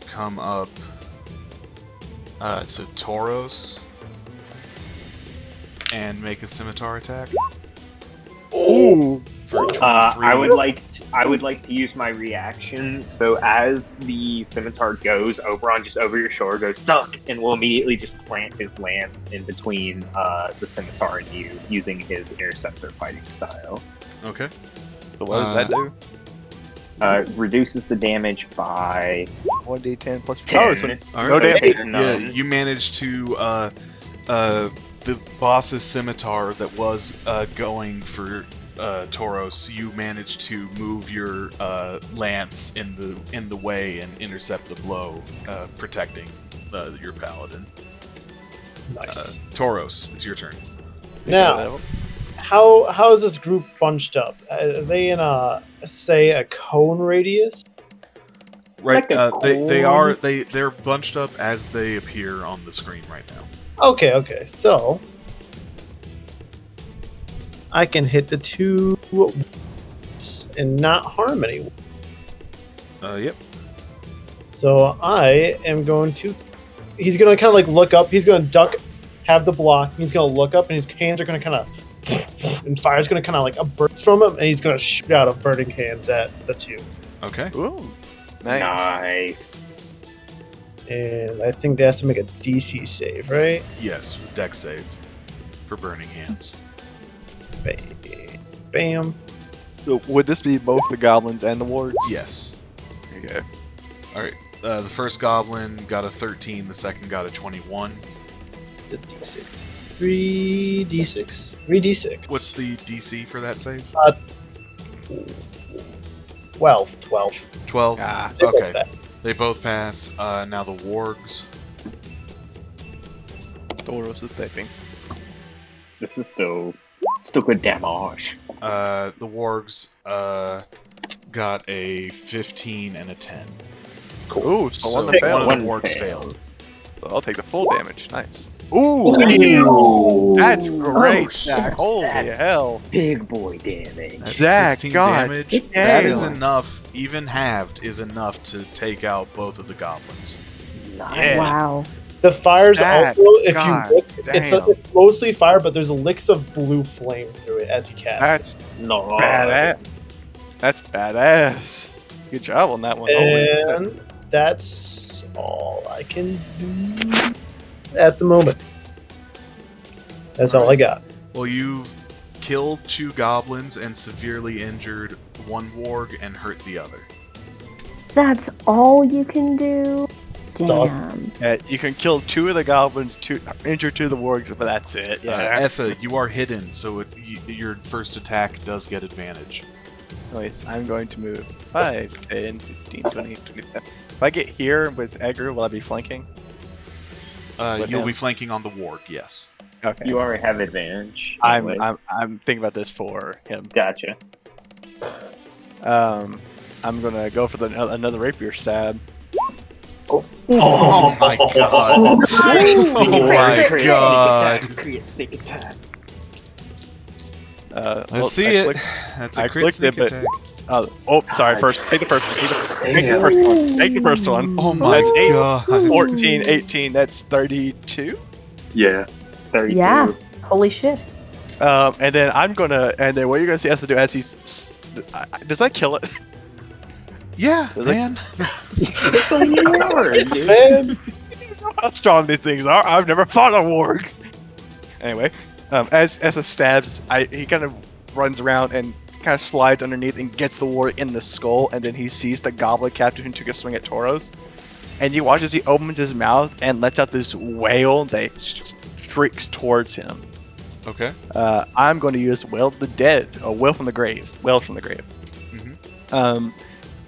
come up to Tauros and make a scimitar attack. Ooh. For 23. I would like I would like to use my reaction. So as the scimitar goes, Oberon just over your shoulder goes duck, and will immediately just plant his lance in between the scimitar and you, using his interceptor fighting style. Okay. So what does that do? Reduces the damage by 1d10 plus 10. Oh, so All no right. damage. Yeah, None. you managed to the boss's scimitar that was going for Tauros. You managed to move your lance in the way and intercept the blow, protecting your paladin. Nice. Tauros, it's your turn. Now, how is this group bunched up? Are they in a cone radius? Right. Like a They're bunched up as they appear on the screen right now. Okay. So I can hit the two and not harm anyone. Yep. So I am going to. He's going to kind of like look up. He's going to duck, have the block. He's going to look up, and his hands are going to kind of. And fire's going to kind of like a burst from him, and he's going to shoot out of burning hands at the two. Okay. Ooh, nice. And I think they has to make a DC save, right? Yes, with dex save for burning hands. Bam. So would this be both the goblins and the wargs? Yes. Okay. All right. The first goblin got a 13. The second got a 21. It's a D6. 3d6. 3d6. What's the DC for that save? 12. 12. Ah, They both Okay. pass. They both pass. Now the wargs. Tauros is typing. This is still good damage. The wargs got a 15 and a 10. Ooh, so So one that failed. one of the wargs failed. So I'll take the full damage. Nice. Ooh, that's great, Zach. Holy That's hell. big boy damage. That's Zach, 16 God damage. damn. That is enough. Even halved is enough to take out both of the goblins. Yes. Wow. The fire's That- also, if God you look, damn. it's mostly fire, but there's licks of blue flame through it as you cast. That's No. badass. That's badass. Good job on that one. Holy shit. And that's all I can do at the moment. That's all I got. Well, you've killed 2 goblins and severely injured 1 warg and hurt the other. That's all you can do? all- Damn. You can kill 2 of the goblins, injure 2 of the wargs, but that's it. Yeah. Essa, you are hidden, so your first attack does get advantage. Anyways, I'm going to move 5, 10, 15, 20, 25. If I get here with Edgar, will I be flanking? With You'll him? be flanking on the warg, yes. Okay. You already have advantage. I'm anyways. thinking about this for him. Gotcha. I'm gonna go for another rapier stab. Oh my god! Oh my god! Sneak attack. Let's see it. That's a I crit clicked it, sneak but- attack. Sorry. First, take the first one. Take the first one. Take the first one. Oh my That's 8, god! 14, 18. That's 32. Yeah. 32. Yeah. Holy shit. And then and then what you're gonna see us to do as does that kill it? Yeah, Does it- man. Man, How strong these things are. I've never fought a warg. Anyway, as it stabs, he kind of runs around and kind of slides underneath and gets the warg in the skull, and then he sees the goblin captain who took a swing at Tauros. And you watch as he opens his mouth and lets out this wail that shrieks towards him. Okay. I'm going to use Wail of the Dead, or Wail from the Grave. Wail from the Grave. Mhm.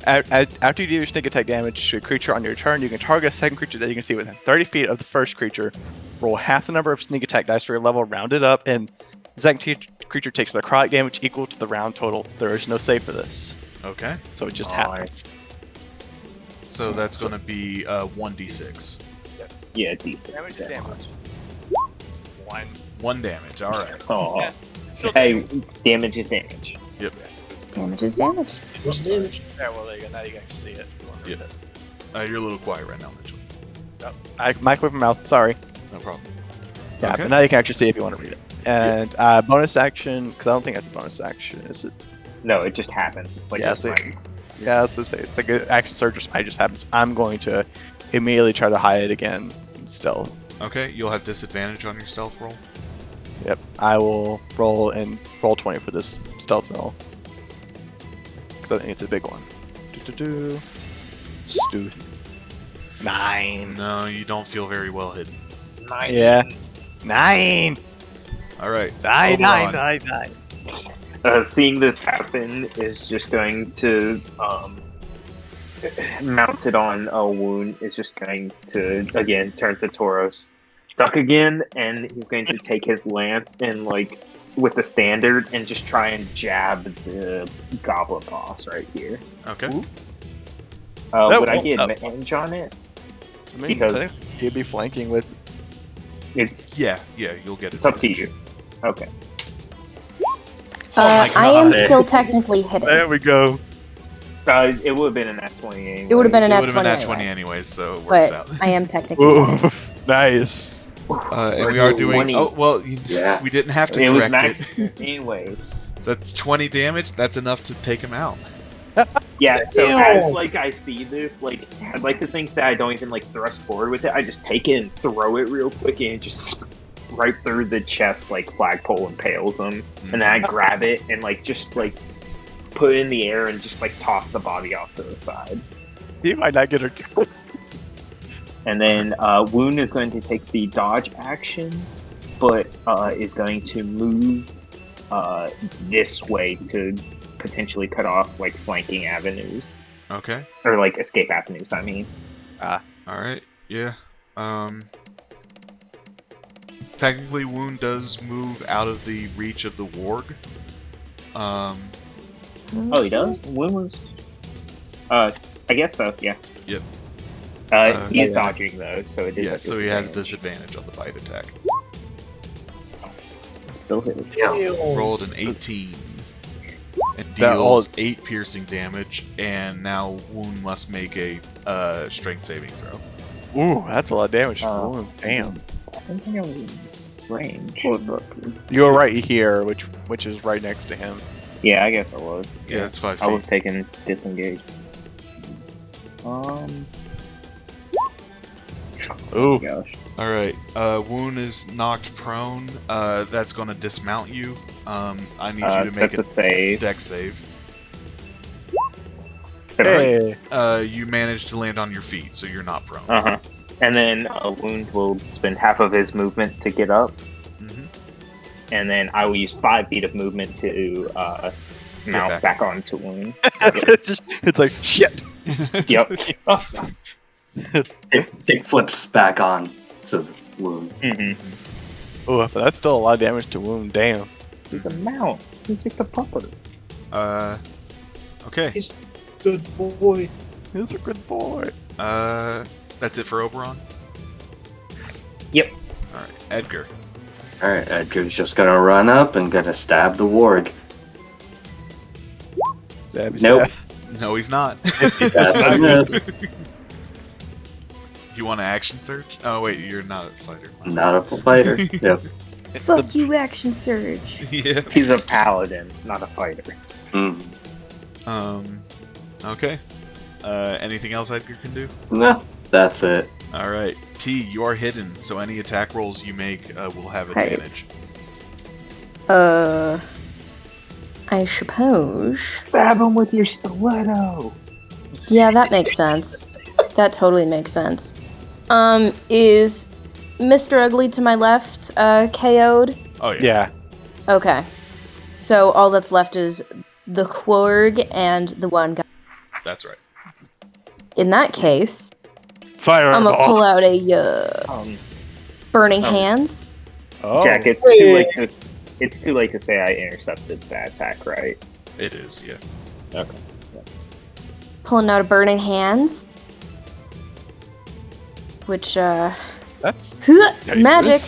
After you do your sneak attack damage to a creature on your turn, you can target a second creature that you can see within 30 feet of the first creature. Roll half the number of sneak attack dice for your level, round it up, and the second creature takes necrotic damage equal to the round total. There is no save for this, Okay. so it just happens. So that's going to be 1d6. Yeah, decent. Damage is damage. 1. 1 damage. All right. Oh. Yeah, still Hey, damage is damage. Damage is damage. what's the damage? Yeah, well, there you go. Now you can actually see it. Yeah. You're a little quiet right now, Mitchell. Mic with my mouth. Sorry. No problem. Yeah, Okay. but now you can actually see it if you want to read it. And bonus action, because I don't think that's a bonus action, is it? No, it just happens. It's like Yeah, a so- spike. Yeah, it's like an action surge. I just happens. I'm going to immediately try to hide again in stealth. Okay, you'll have disadvantage on your stealth roll. Yep, I will roll 20 for this stealth roll. Because I think it's a big one. Stooth. 9. No, you don't feel very well hidden. Yeah. 9. All right. 9. Seeing this happen is just going to mounted on a wound is just going to again turn to Tauros, duck again, and he's going to take his lance and like with the standard and just try and jab the goblin boss right here. Okay. Would I get advantage on it? I mean, Because- I think he'd be flanking with. It's Yeah, you'll get it. it's up to you. Okay. my I am God. still technically hidden. There we go. It would have been an nat 20 anyway. It would have been an It nat would have been 20 that 20 anyway, anyways, so it works but out. I am technically Ooh, hidden. nice. And we are doing. 20. Oh well, Yeah. we didn't have to It was correct max it. anyways. So that's 20 damage. That's enough to take him out. Yeah, so Ew. as like I see this, like I'd like to think that I don't even like thrust forward with it. I just take it and throw it real quick and just right through the chest like flagpole impales him. And then I grab it and like just like put it in the air and just like toss the body off to the side. He might not get her. And then Wound is going to take the dodge action, but is going to move this way to potentially cut off like flanking avenues Okay. or like escape avenues. I mean, All right. Yeah. Technically, Wound does move out of the reach of the warg. oh, he does. When was? I guess so. Yeah. Yep. He is yeah. dodging though, so it is. Yeah, a so he has a disadvantage. disadvantage on the bite attack. Still hits. Rolled an 18. It That all- deals 8 piercing damage, and now Wound must make a strength saving throw. Ooh, that's a lot of damage. Oh. Ooh, damn. I don't think I was in range. You're right here, which is right next to him. Yeah, I guess I was. Yeah, that's 5 I was feet. taking disengage. Ooh. Gosh. All right. Wound is knocked prone. That's going to dismount you. I need you to make That's a save. dex save. Is that right? Hey. You managed to land on your feet, so you're not prone. Uh huh. And then Wound will spend half of his movement to get up, Mhm. and then I will use 5 feet of movement to mount back onto Wound. it's like shit. Yep. It flips back on to the wound. hmm Oh, but that's still a lot of damage to wound. Damn. He's a mount. He's just a pupper. Okay. Good boy. He's a good boy. That's it for Oberon? Yep. All right. Edgar. Alright, Edgar's just gonna run up and gonna stab the warg. Stabby Nope. stab. No, he's not. That's a miss. You want an action search? Oh, wait, you're not a fighter. Not a fighter. Yep. Fuck you, action surge. Yeah. He's a paladin, not a fighter. Mm. Okay. Anything else Edgar can do? No, that's it. All right. T, you are hidden, so any attack rolls you make will have Hey. advantage. I suppose. Stab him with your stiletto. Yeah, that makes sense. That totally makes sense. Is Mr. Ugly to my left KO'd? Oh, yeah. Yeah. Okay. So all that's left is the Quarg and the one guy. That's right. In that case, Fire. I'm gonna pull out a Burning Hands. Oh. Jack, it's too late to. It's too late to say I intercepted that attack, right? It is, yeah. Okay. Pulling out a Burning Hands. Which, That's magic.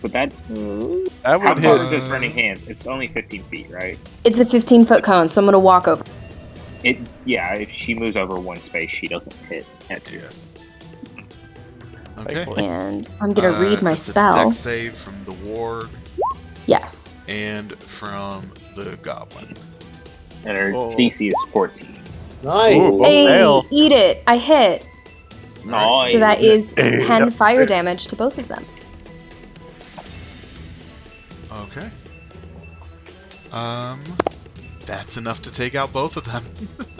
But that. That How would far hit. does Burning Hands? It's only 15 feet, right? It's a 15-foot cone, so I'm gonna walk over. Yeah, if she moves over one space, she doesn't hit. Yeah. Okay. Thankfully. And I'm gonna read my That's a spell. dex save from the warg Yes. and from the goblin. And her Oh. DC is 14. Nice. Ooh, both Hey, fail. eat it! I hit. Nice. So that is Hey. 10 fire damage to both of them. Okay. That's enough to take out both of them.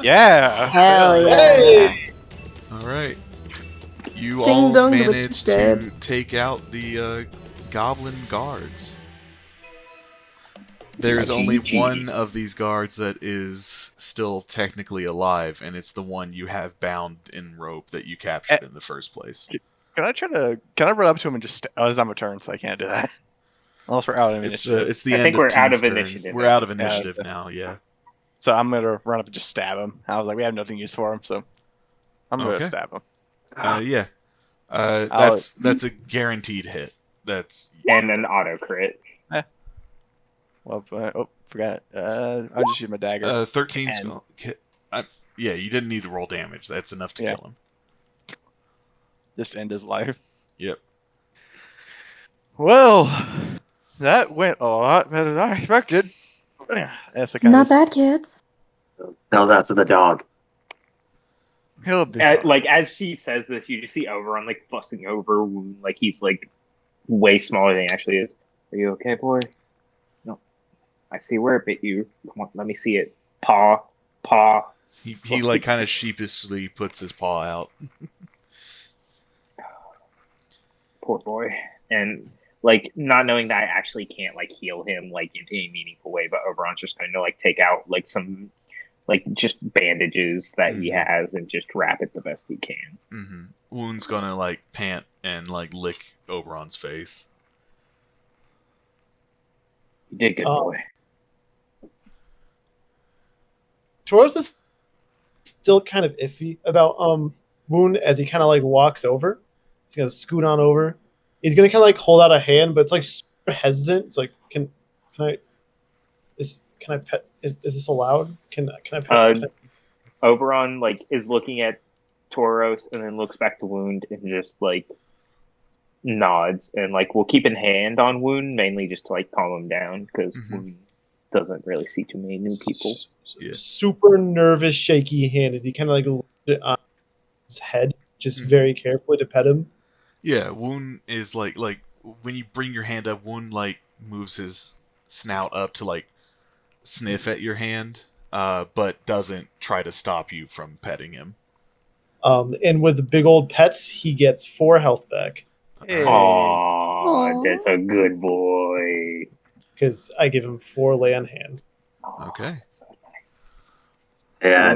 Yeah. Hell yeah. Hey! All right. You Ding all dong, the witch is managed dead. to take out the goblin guards. There's only GG. one of these guards that is still technically alive, and it's the one you have bound in rope that you captured in the first place. Can I run up to him and just? Oh, it's on my turn, so I can't do that. Unless we're out of It's initiative. it's the I end think of we're out T's of turn. initiative. We're out of Yeah. initiative now. Yeah. So I'm gonna run up and just stab him. I was like, we have nothing used for him, so I'm gonna Okay. stab him. Yeah. I'll- That's a guaranteed hit. That's And an auto crit. Well, forgot. I'll just use my dagger. 13. 10. Yeah, you didn't need to roll damage. That's enough to Yeah. kill him. Just end his life. Yep. Well, that went a lot better than I expected. That's the kind Not of bad, kids. Tell that to the dog. He'll be fine. Like as she says this, you just see Oberon like fussing over Wound, like he's like way smaller than he actually is. Are you okay, boy? No. I see where it bit you. Come on, let me see it. Paw. He like kind of sheepishly puts his paw out. Poor boy. And like not knowing that I actually can't like heal him like in any meaningful way, but Oberon's just going to like take out like some like just bandages that he has and just wrap it the best he can. Mm-hmm. Wound's gonna like pant and like lick Oberon's face. You did good, boy. Taurus is still kind of iffy about Wound as he kind of like walks over. He's gonna scoot on over. He's gonna kind of like hold out a hand, but it's like super hesitant. It's like, can I pet? Is this allowed? Can I pet? Can I- Oberon like is looking at Tauros and then looks back to Wound and just like nods and like will keep a hand on Wound mainly just to like calm him down because Wound doesn't really see too many new people. Yeah. Super nervous, shaky hand as he kind of like lifts it on his head, just very carefully to pet him. Yeah, Wound is like when you bring your hand up, Wound like moves his snout up to like sniff at your hand, but doesn't try to stop you from petting him. And with the big old pets, he gets 4 health back Hey. Aww, that's a good boy. because I give him 4 lay on hands. Okay. That's so nice. Yeah,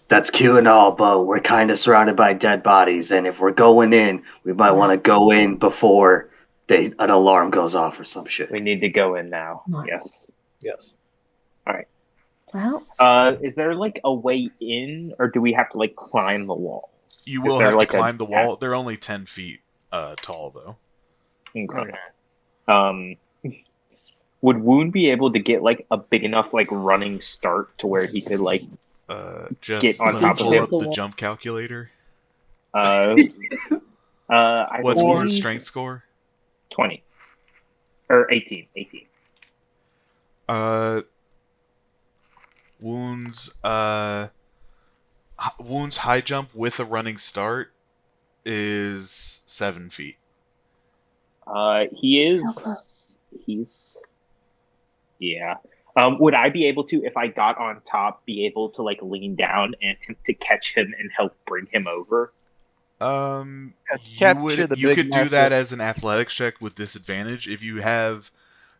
that's cute and all, but we're kind of surrounded by dead bodies, and if we're going in, we might want to go in before an alarm goes off or some shit. We need to go in now. Nice. Yes. Yes. Well, Is there like a way in, or do we have to like climb the walls? You Is will there, have like, to a climb the wall. They're only 10 feet tall, though. Okay. Would Wound be able to get like a big enough like running start to where he could like Just Get on let top me of pull him. up the jump calculator. I What's believe Wound's strength score? 20 or 18. Wound's high jump with a running start is 7 feet. He is. So close. He's. Yeah. Would I be able to, if I got on top, be able to like lean down and attempt to catch him and help bring him over? You Capture the could big do that massive- as an athletics check with disadvantage. If you have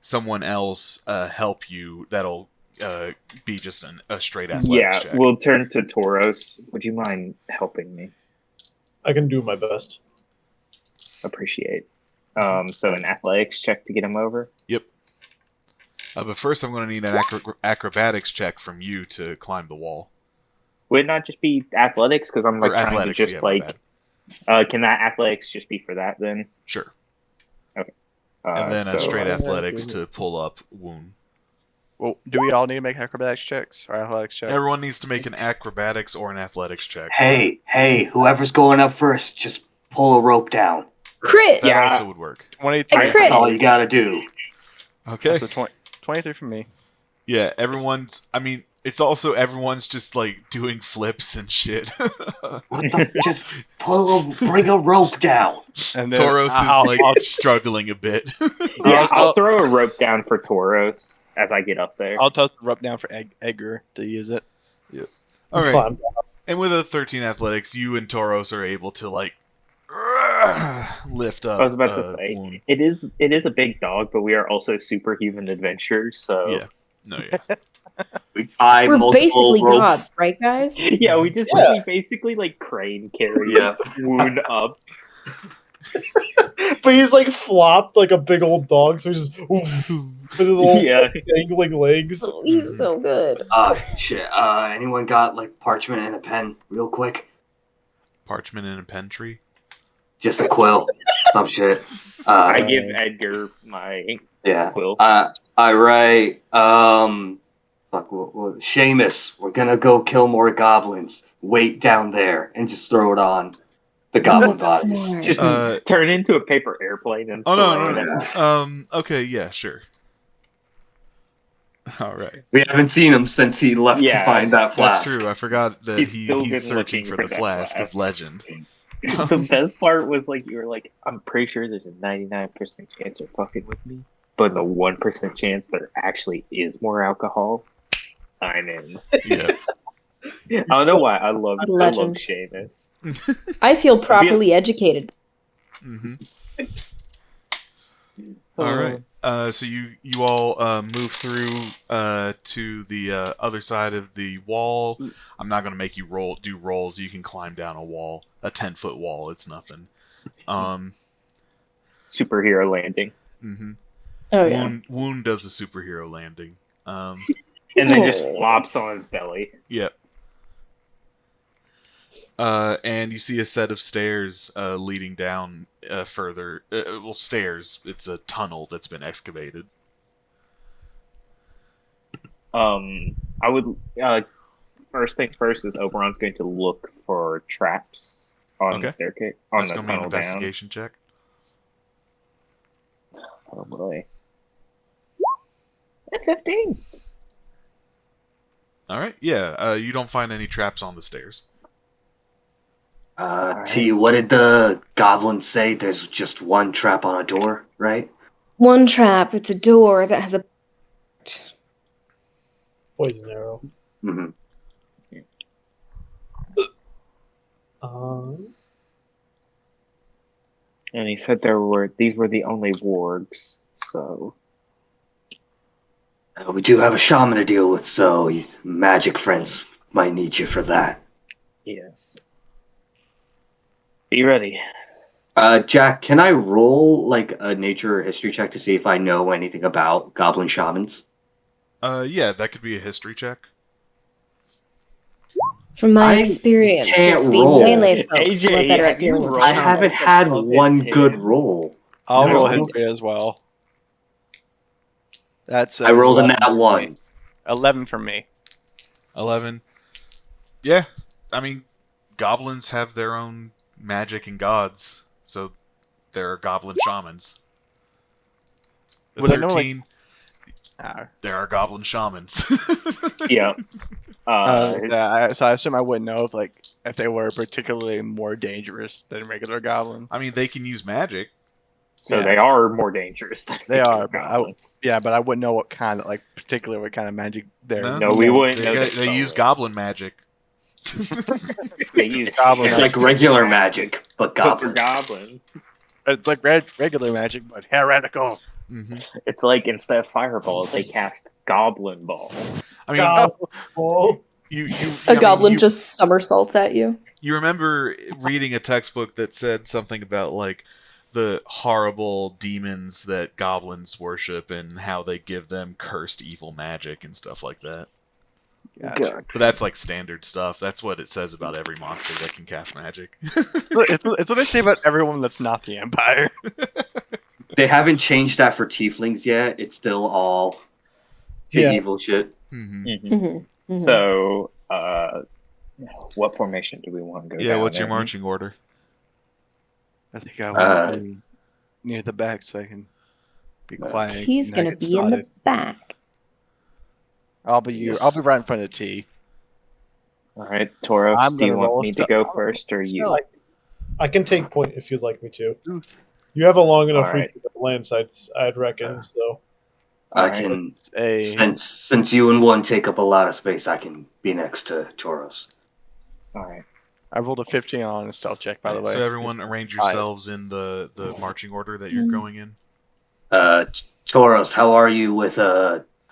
someone else help you, that'll be just a straight athletics check. We'll turn to Tauros. Would you mind helping me? I can do my best. Appreciate. So an athletics check to get him over. Yep. But first, I'm going to need an acrobatics check from you to climb the wall. Would it not just be athletics? Because I'm like Or trying athletics, to just yeah, my like. Can that athletics just be for that then? Sure. Okay. And then a straight yeah. athletics to pull up Wound. Well, do we all need to make acrobatics checks or athletics checks? Everyone needs to make an acrobatics or an athletics check. Hey, whoever's going up first, just pull a rope down. crit! That Yeah. also would work. 23. I crit. That's all you gotta do. Okay. So 23 from me. Yeah, everyone's. I mean, it's also everyone's just like doing flips and shit. What the? Just bring a rope down. And then Tauros is like struggling a bit. Yeah, I'll throw a rope down for Tauros as I get up there. I'll toss the rope down for Edgar to use it. All right. Climb. And with a 13 athletics, you and Tauros are able to like lift up. I was about to say Wound. it is a big dog, but we are also superhuman adventurers. So Yeah. No, yeah. We tie We're multiple basically ropes. gods, right, guys? yeah, we just Yeah. we basically like crane carry Yeah. Wound up. But he's like flopped like a big old dog, so he's just with his little Yeah. dangling legs. Oh, he's so good. Shit. Anyone got like parchment and a pen, real quick? Parchment in a pen tree. Just a quill, some shit. I give Edgar my Yeah. quill. I write. Seamus, we're gonna go kill more goblins. Wait down there and just throw it on the goblin That's bodies. smart. Just turn into a paper airplane and Oh throw no, it no, at no. him. Okay, yeah, sure. All right. We haven't seen him since he left to Yeah, find that flask. That's true. I forgot that He's still been he's searching looking for for the that flask of flask. legend. The best part was like you were like, I'm pretty sure there's a 99% chance they're fucking with me, but in the 1% chance there actually is more alcohol, I'm in. Yeah. I don't know why I love Legend. Seamus. I feel properly educated. Mm-hmm. All right. So you all move through to the other side of the wall. I'm not going to make you do rolls. You can climb down a wall, a 10-foot wall. It's nothing. Superhero landing. Mm-hmm. Oh yeah. Wound does a superhero landing. And then just flops on his belly. Yep. And you see a set of stairs leading down further. Well, stairs. It's a tunnel that's been excavated. I would first things first is Oberon's going to look for traps on the staircase on That's the going to be an tunnel down. investigation check. Oh boy. At 15. All right. Yeah. You don't find any traps on the stairs. T, what did the goblin say? There's just one trap on a door, right? One trap. It's a door that has a. Poison arrow. Mm-hmm. And he said these were the only wargs, so We do have a shaman to deal with, so magic friends might need you for that. yes. Be ready. Jack, can I roll like a nature or history check to see if I know anything about goblin shamans? Yeah, that could be a history check. From my I experience, can't it's the roll. melee folks who are AJ, better have at dealing you with rolled? I shamans. haven't it's a had fucking one 10. good roll. I'll No. roll history as well. That's I rolled a 11 nat for 1. me. 11 for me. 11. Yeah, I mean, goblins have their own magic and gods, so there are goblin shamans. The Would I know, 13, Ah. there are goblin shamans. Yeah. So I assume I wouldn't know if they were particularly more dangerous than regular goblins. I mean, they can use magic. So Yeah. they are more dangerous than They are, but goblins. but I wouldn't know what kind of particularly what kind of magic they're. No, we wouldn't know They, that they use spells. goblin magic. They use Goblin It's like regular magic, but But for goblin. goblins, It's like regular magic, but heretical. Hmm. it's like instead of fireball, they cast goblin ball. I mean, Oh, A goblin just somersaults at you. You remember reading a textbook that said something about like the horrible demons that goblins worship and how they give them cursed evil magic and stuff like that. Gotcha. But that's like standard stuff. That's what it says about every monster that can cast magic. It's what they say about everyone that's not the Empire. They haven't changed that for tieflings yet. It's still all Yeah. evil shit. Hmm. Mm-hmm. So, what formation do we want to go? Yeah, down what's your in? marching order? I think I want to be near the back so I can be quiet. He's and not gonna get be in the spotted. back. I'll be right in front of the T. All right, Tauros, I'm do you gonna want roll me to stealth. go first or you? I can take point if you'd like me to. You have a long enough All reach with the land sites, I'd reckon. So I Alright. can A since you and one take up a lot of space, I can be next to Tauros. All right. I rolled a 15 on a stealth check, by the way. So everyone arrange yourselves in the marching order that you're going in. Tauros, how are you with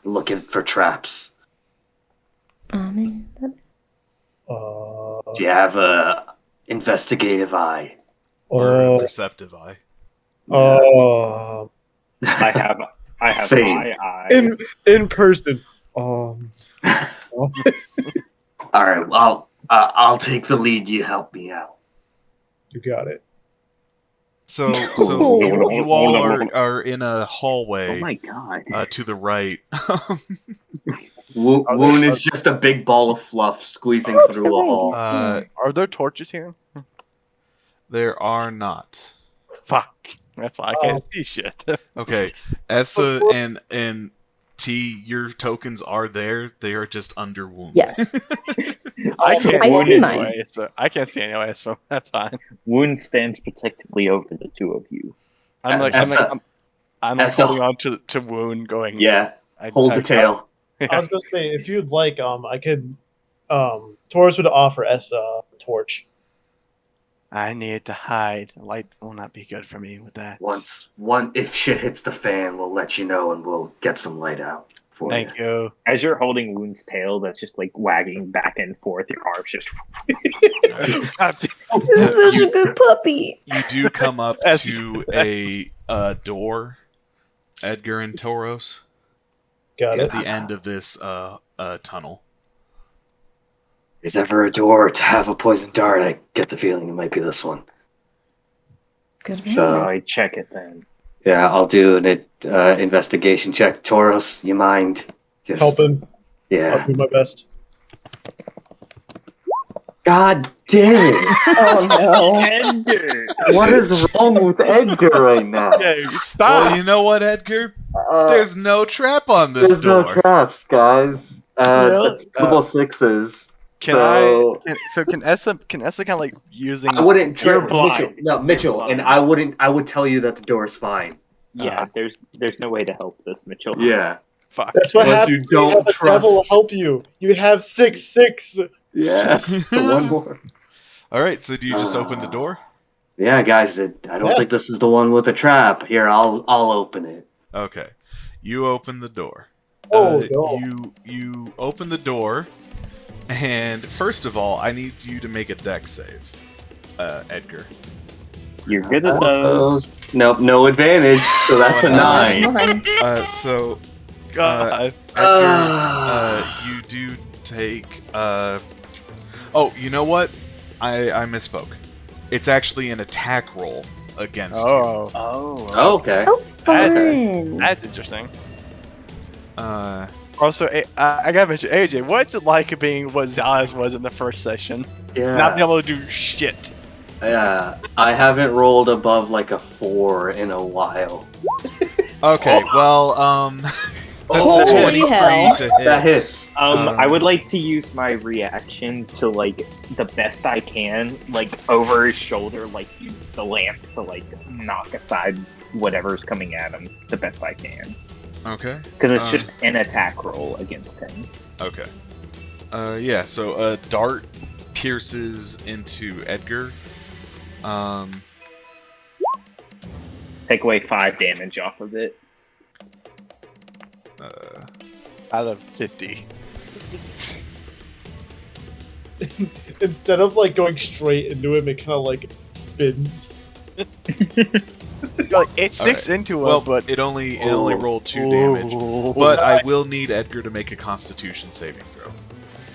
looking for traps? Um, Do you have a investigative eye? Or a perceptive eye. I have Same. my eyes. in person. All right, well, I'll take the lead. You help me out. You got it. So Oh, you all are in a hallway. Oh my god. To the right. Woon is just a big ball of fluff squeezing through a hall. Are there torches here? There are not. Fuck. That's why I can't see shit. Okay, Essa and T, your tokens are there. They are just under Wound. Yes. I can't I see mine. anyway, so I can't see anyway, so that's fine. Wound stands protectively over the two of you. I'm Essa- holding on to Wound, going. Yeah, hold the tail. I was going to say, if you'd like, I could. Taurus would offer us a torch. I need to hide. The light will not be good for me with that. If shit hits the fan, we'll let you know and we'll get some light out for you. Thank you. As you're holding Wound's tail, that's just like wagging back and forth. Your arms just. God damn. This is such a good puppy. You do come up to a door, Edgar and Tauros, Got at it. the end of this tunnel. Is ever a door to have a poison dart? I get the feeling it might be this one. Good. So I check it then. yeah, I'll do an investigation check. Tauros, you mind? Just Helping. Yeah. I'll do my best. God damn it! Oh no. Edgar! What is wrong with Edgar right now? Okay, stop. Well, you know what, Edgar? There's no trap on this There's door. no traps, guys. That's double sixes. Can Essa kind of like using? I wouldn't. You're Mitchell, blind. no, Mitchell, You're and blind. I would tell you that the door is fine. Yeah, there's no way to help this, Mitchell. Yeah. Fuck. That's what Unless happens. you don't when have trust- a devil help you. You have 6/6. Yeah. One more. All right, so do you just open the door? Yeah, guys. I don't think this is the one with the trap. Here, I'll open it. Okay, you open the door. Oh, no. You open the door, and first of all, I need you to make a dex save, Edgar. You're good at those. Nope, no advantage. So that's a 9. So, God. Edgar, you do take. Oh, you know what? I misspoke. It's actually an attack roll against you. Oh. Okay. Oh, fun. That's interesting. Uh, Also, I gotta mention, AJ, what's it like being what Zalaz was in the first session? Yeah. Not being able to do shit. Yeah. I haven't rolled above like a 4 in a while. okay, well, that's Holy a 23 hell. to hit. That hits. I would like to use my reaction to, like, the best I can, like, over his shoulder, like, use the lance to, like, knock aside whatever's coming at him the best I can. Okay. Because it's just an attack roll against him. Okay. Yeah, so a dart pierces into Edgar. Take away 5 damage off of it. Out of 50. Instead of like going straight into him, it kind of like spins. Like, it sticks Alright. into him, Well, but it only rolled 2 damage. But I will need Edgar to make a Constitution saving throw.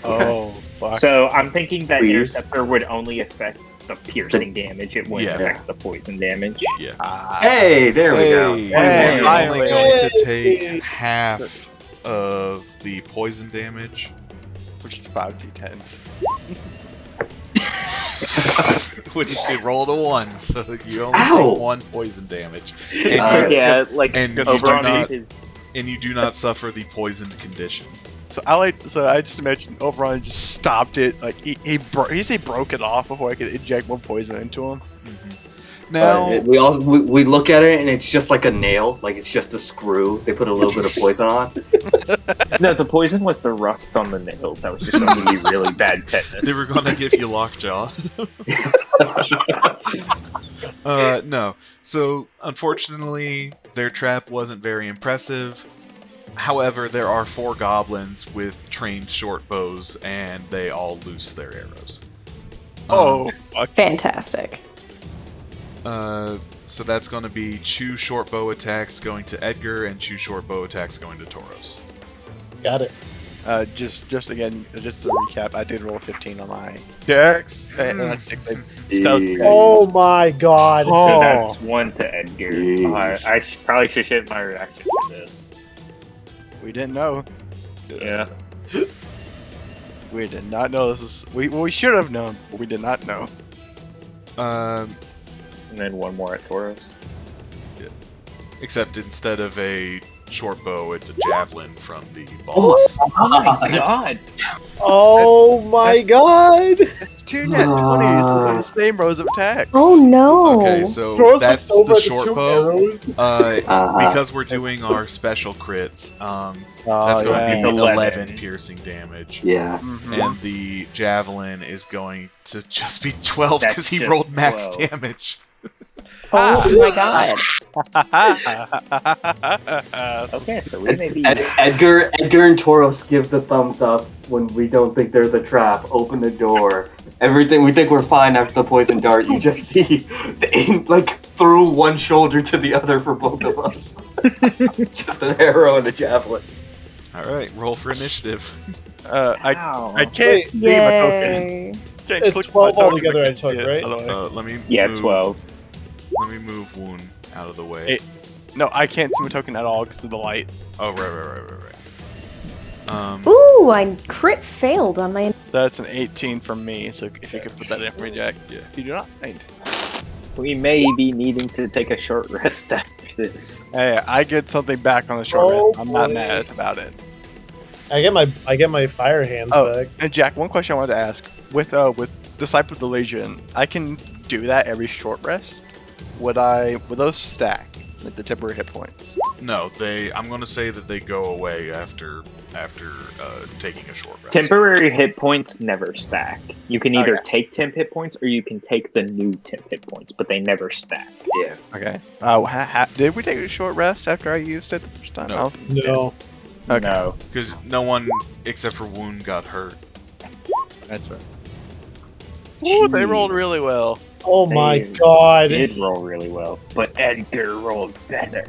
oh fuck. So I'm thinking that Please. Interceptor would only affect the piercing damage. It wouldn't Yeah. affect the poison damage. Yeah. Hey, there we go. Hey, Hey, so you're only finally. going to take half of the poison damage. Which is 5d10s. Which it rolled a 1, so you only Ow. take 1 poison damage. Yeah, like and you over do on not- his. And you do not suffer the poisoned condition. So I just imagine Oberon just stopped it. Like he broke it off before I could inject more poison into him. Now we look at it and it's just like a nail, like it's just a screw. They put a little bit of poison on. No, the poison was the rust on the nail. That was just going to be really bad tetanus. they were gonna give you lockjaw. No. So unfortunately, their trap wasn't very impressive. However, there are 4 goblins with trained short bows, and they all loose their arrows. Fantastic. So that's going to be 2 short bow attacks going to Edgar and 2 short bow attacks going to Tauros. Got it. Just to recap, I did roll a 15 on my dex. And I think they stealth. Oh my god. So that's 1 to Edgar. Jeez. I probably should hit my reaction for this. We didn't know. Yeah. We did not know this is. We should have known, but we did not know. And then 1 more at Tauros. Except instead of a short bow, it's a javelin from the boss. Oh my god! Oh my god. It's 2 net 20s with the same rows of attacks. Oh no. Okay, so Tauros that's looks over the at short 2 bow. arrows. Because we're doing our special crits, that's going to It's be 11. 11 piercing damage. Yeah. And the javelin is going to just be 12 That's because he just rolled max 12. damage. Oh my god. Okay, so we may be. Edgar and Tauros give the thumbs up when we don't think there's a trap. Open the door. Everything we think we're fine after the poison dart. You just see like through one shoulder to the other for both of us. Just an arrow and a javelin. All right, roll for initiative. I can't see my token. Yay. Can't It's click 12 my token. altogether I took, Yeah, right? by the way. Let me Yeah, move, 12. Let me move Wound out of the way. Hey. No, I can't see my token at all because of the light. Oh, right. Ooh, I crit failed on my. So that's an 18 from me. So if you could put that in for me, Jack. Yeah. You do not mind. We may be needing to take a short rest after this. Hey, I get something back on the short Oh, rest. I'm not boy. mad about it. I get my fire hands back. And Jack, one question I wanted to ask: with Disciple of the Legion, I can do that every short rest. Would those stack with the temporary hit points? No, I'm going to say that they go away after taking a short rest. Temporary hit points never stack. You can either Okay. take temp hit points or you can take the new temp hit points, but they never stack. Yeah. Okay. Did we take a short rest after I used it the first time? No. I don't think we did. No. Okay. No. Because no one except for Wound got hurt. That's right. Ooh, they Jeez. rolled really well. Oh my They god. did roll really well, but Edgar rolled better.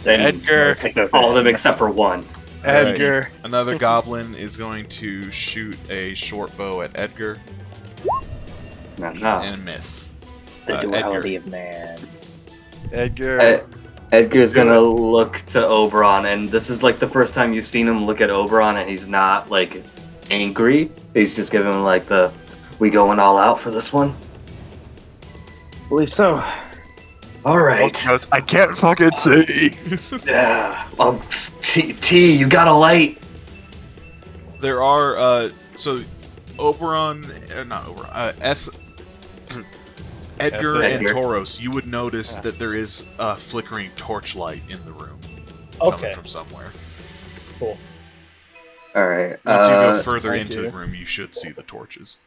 Edgar. All of them except for one. Edgar. Another goblin is going to shoot a short bow at Edgar No. and miss. The Edgar. duality of man. Edgar. Edgar's gonna look to Oberon, and this is like the first time you've seen him look at Oberon, and he's not like angry. He's just giving him like the, "We going all out for this one?" Believe so. All right. I can't fucking see. Yeah. T, you got a light. There are so Oberon, not Oberon, Edgar and Edgar. Tauros. You would notice that there is a flickering torchlight in the room coming Okay. from somewhere. Cool. All right. Once you go further thank into you. the room, you should see the torches.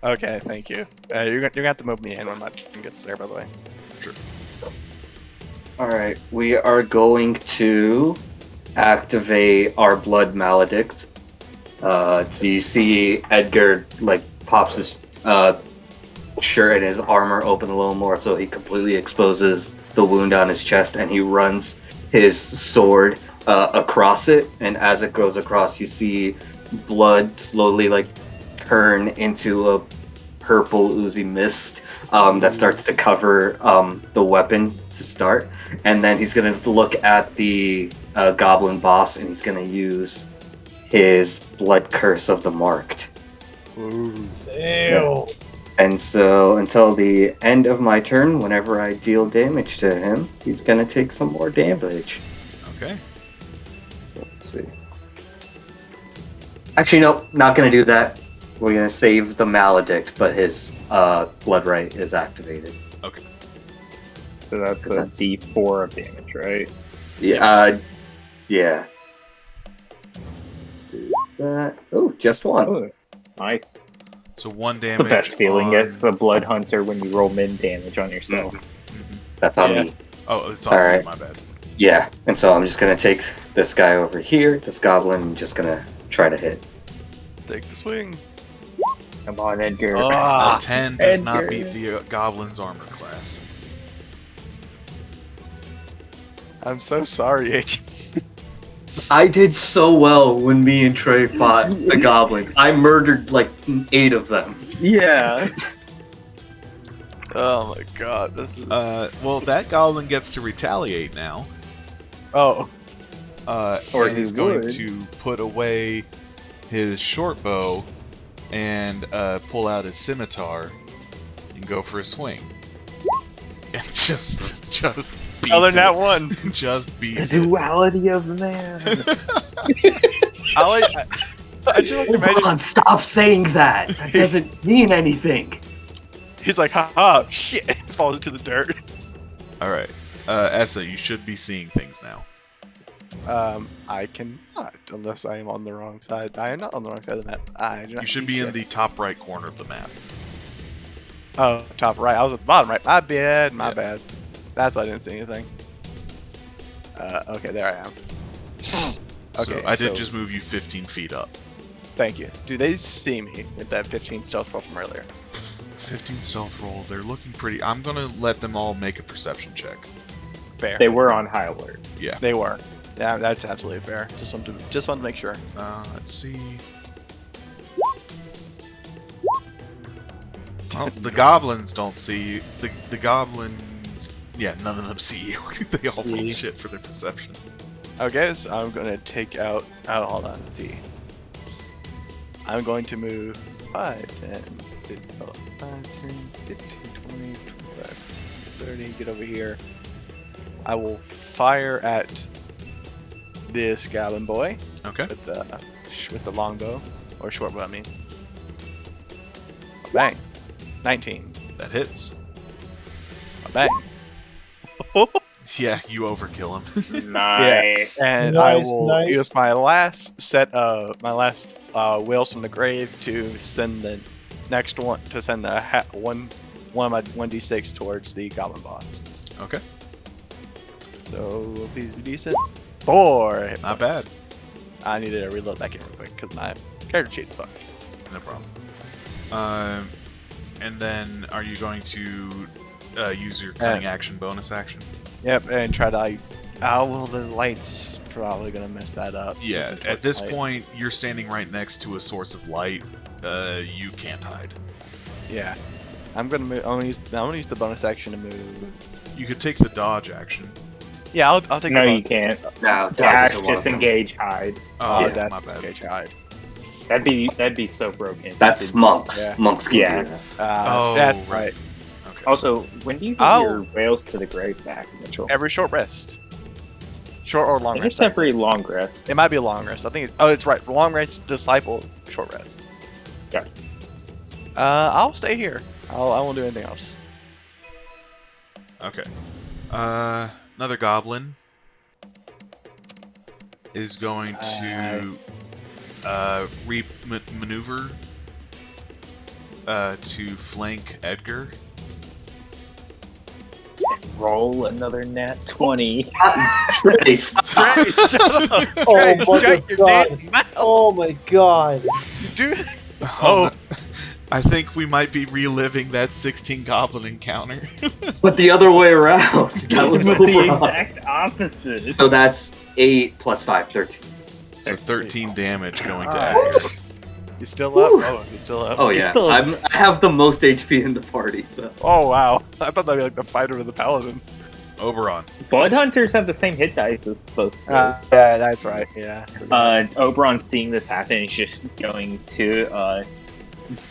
Okay, thank you. You're gonna have to move me in when my team gets there, by the way. All right. We are going to activate our blood maledict. So you see Edgar like pops his shirt and his armor open a little more, so he completely exposes the wound on his chest, and he runs his sword across it. And as it goes across, you see blood slowly like turn into a purple oozy mist that starts to cover the weapon to start. And then he's gonna look at the goblin boss, and he's gonna use his blood curse of the marked. Ew. And so until the end of my turn, whenever I deal damage to him, he's gonna take some more damage. Okay. Let's see. Actually, no, not gonna do that. We're gonna save the maledict, but his blood right is activated. Okay. So that's a D4 of damage, right? Yeah. Yeah. Let's do that. Oh, just one. Oh, nice. So 1 It's damage. the best feeling. on- It's a blood hunter when you roll min damage on yourself. That's on Yeah. me. Oh, it's on All me, right. my bad. Yeah, and so I'm just gonna take this guy over here, this goblin, and just gonna try to hit. Take the swing. Come on, Edgar. Ah, A 10 does not Edgar. beat the goblin's armor class. I'm so sorry, H. I did so well when me and Trey fought the goblins. I murdered like 8 of them. Yeah. Oh my god, this is. Well, that goblin gets to retaliate now. Oh, Or and he is going would. to put away his short bow and pull out his scimitar and go for a swing. And just beat other than that it. one. Just beat The it. duality of man. I just like to imagine. Hold on, stop saying that. That doesn't mean anything. He's like, haha, shit, falls into the dirt. Alright. Essa, you should be seeing things now. I cannot, unless I am on the wrong side. I am not on the wrong side of the map. I do not You should see be in shit. the top right corner of the map. Oh, top right. I was at the bottom right. My bad, my Yeah. bad. That's why I didn't see anything. Okay, there I am. Okay, So I did so- just move you 15 feet up. Thank you. Do they see me with that 15 stealth roll from earlier? 15 stealth roll. They're looking pretty. I'm gonna let them all make a perception check. Fair. They were on high alert. Yeah. They were. Yeah, that's absolutely fair. Just wanted to make sure. Let's see. Well, the goblins don't see you. The goblins. Yeah, none of them see you. They all roll Yeah. shit for their perception. Okay, so I'm gonna take out. Oh, hold on. Let's see. I'm going to move 5, 10, 15, 20, 25, 30. Get over here. I will fire at this goblin boy Okay. with the longbow or short bow. I mean, bang, 19. That hits. Bang. Yeah, you overkill him. Nice. And Nice, I will nice. use my last set of whales from the grave to send the next one to send the one of my 1d6 towards the goblin boss. Okay. So please be decent. 4. hit Not points. bad. I needed to reload that game real quick because my character sheet is fucked. No problem. And then are you going to use your cunning action bonus action? Yep, and try to well, the light's probably gonna mess that up. Yeah. At this Light. point, you're standing right next to a source of light. You can't hide. Yeah. I'm gonna move. I'm gonna use the bonus action to move. You could take the dodge action. Yeah, I'll take. No, the you can't. No, Dash, dodge isn't one of them. disengage, hide. Oh, Yeah. my bad. Okay, hide. That'd be so broken. That's monks. Yeah. Monks can Yeah. do that. Oh, That's right. right. Okay. Also, when do you get Oh. your whales to the grave back, Mitchell? Every short rest. Short or I long think rest. it's every long rest. It might be a long rest. I think. It's right. Long rest, disciple, short rest. Yeah. I'll stay here. I won't do anything else. Okay. Another goblin is going to maneuver to flank Edgar. Roll another nat 20. Trey, stop. Shut up! Oh my Shut your God. damn mouth, Oh my god. dude. Oh, I think we might be reliving that 16 goblin encounter. But the other way around. That was But the Oberon. exact opposite. So that's 8 plus 5, 13. So 13 damage going to Alright. Edgar. You still up? Oh, you still up? Oh He's yeah, still- I have the most HP in the party, so. Oh wow! I thought that'd be like the fighter or the paladin. Oberon. Blood hunters have the same hit dice as both of those. Yeah, that's right. Yeah. Oberon seeing this happen is just going to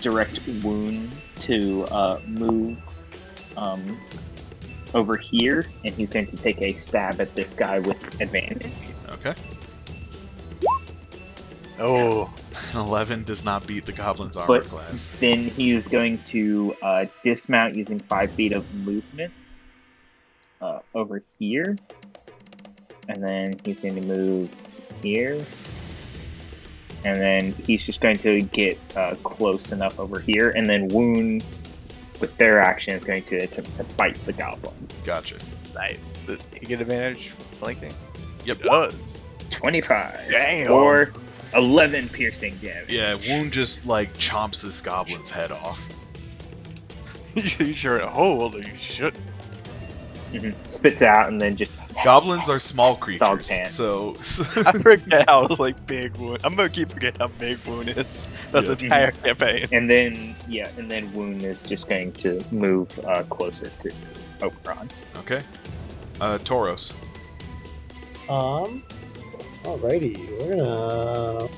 direct wound to move over here, and he's going to take a stab at this guy with advantage. Okay. Oh, An 11 does not beat the goblin's armor But class. then he is going to dismount using 5 feet of movement over here. And then he's going to move here. And then he's just going to get close enough over here. And then Wound, with their action, is going to attempt to bite the goblin. Gotcha. Right. Did he get advantage for flanking? Yep. It does. 25. Damn. Or 11 piercing damage. Yeah, Wound just like chomps this goblin's head off. You sure in a hold, or you should. Spits out and then just... Goblins are small creatures, Dogpan. so I forget how it was like big wound. I'm gonna keep forgetting how big wound is. That's Yeah. the entire campaign. And then Wound is just going to move closer to Oberon. okay. Tauros. Alrighty, we're gonna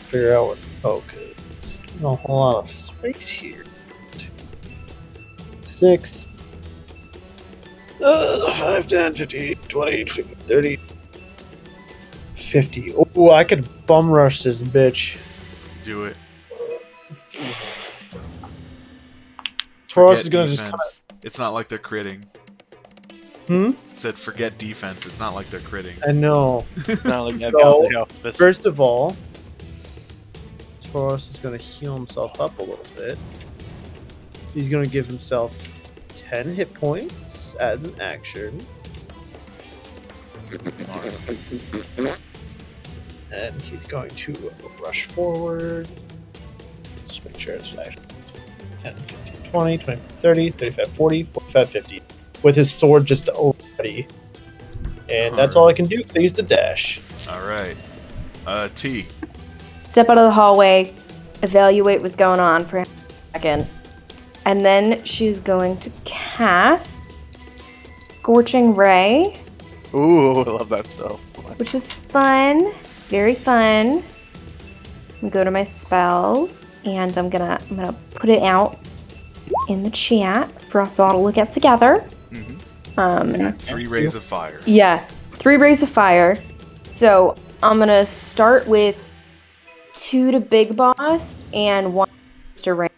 figure out what focus. A whole lot of space here. 6, 5, 10, 15, 20, 30, 50. Oh, I could bum rush this bitch. Do it. Tauros Forget is gonna just defense. It's not like they're critting. Said forget defense. It's not like they're critting. I know. Not like that So, goblin office. First of all, Tauros is going to heal himself up a little bit. He's going to give himself 10 hit points as an action. And he's going to rush forward. Just make sure it's action. 10, 15, 20, 20, 30, 35, 40, 45, 50. With his sword just already. And that's all I can do. I used a dash. All right. T. Step out of the hallway, evaluate what's going on for a second. And then she's going to cast Scorching Ray, Ooh, I love that spell. So much. which is fun. Very fun. I'm gonna go to my spells, and I'm gonna put it out in the chat for us all to look at together. 3 rays of fire. Yeah, 3 rays of fire. So I'm gonna start with 2 to Big Boss and 1 to Ray.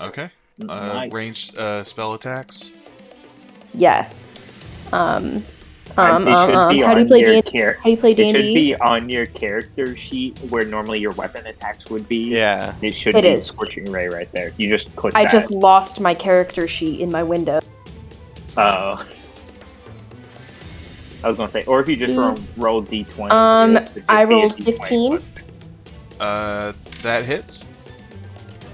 Okay. Nice. Ranged spell attacks. Yes. It should be How do you on play your D&D? How do you play It should D&D? be on your character sheet where normally your weapon attacks would be. Yeah. It should It be is. Scorching Ray right there. You just click I that. just lost my character sheet in my window. Oh. I was gonna say, or if you just roll d20. I rolled 15. That hits.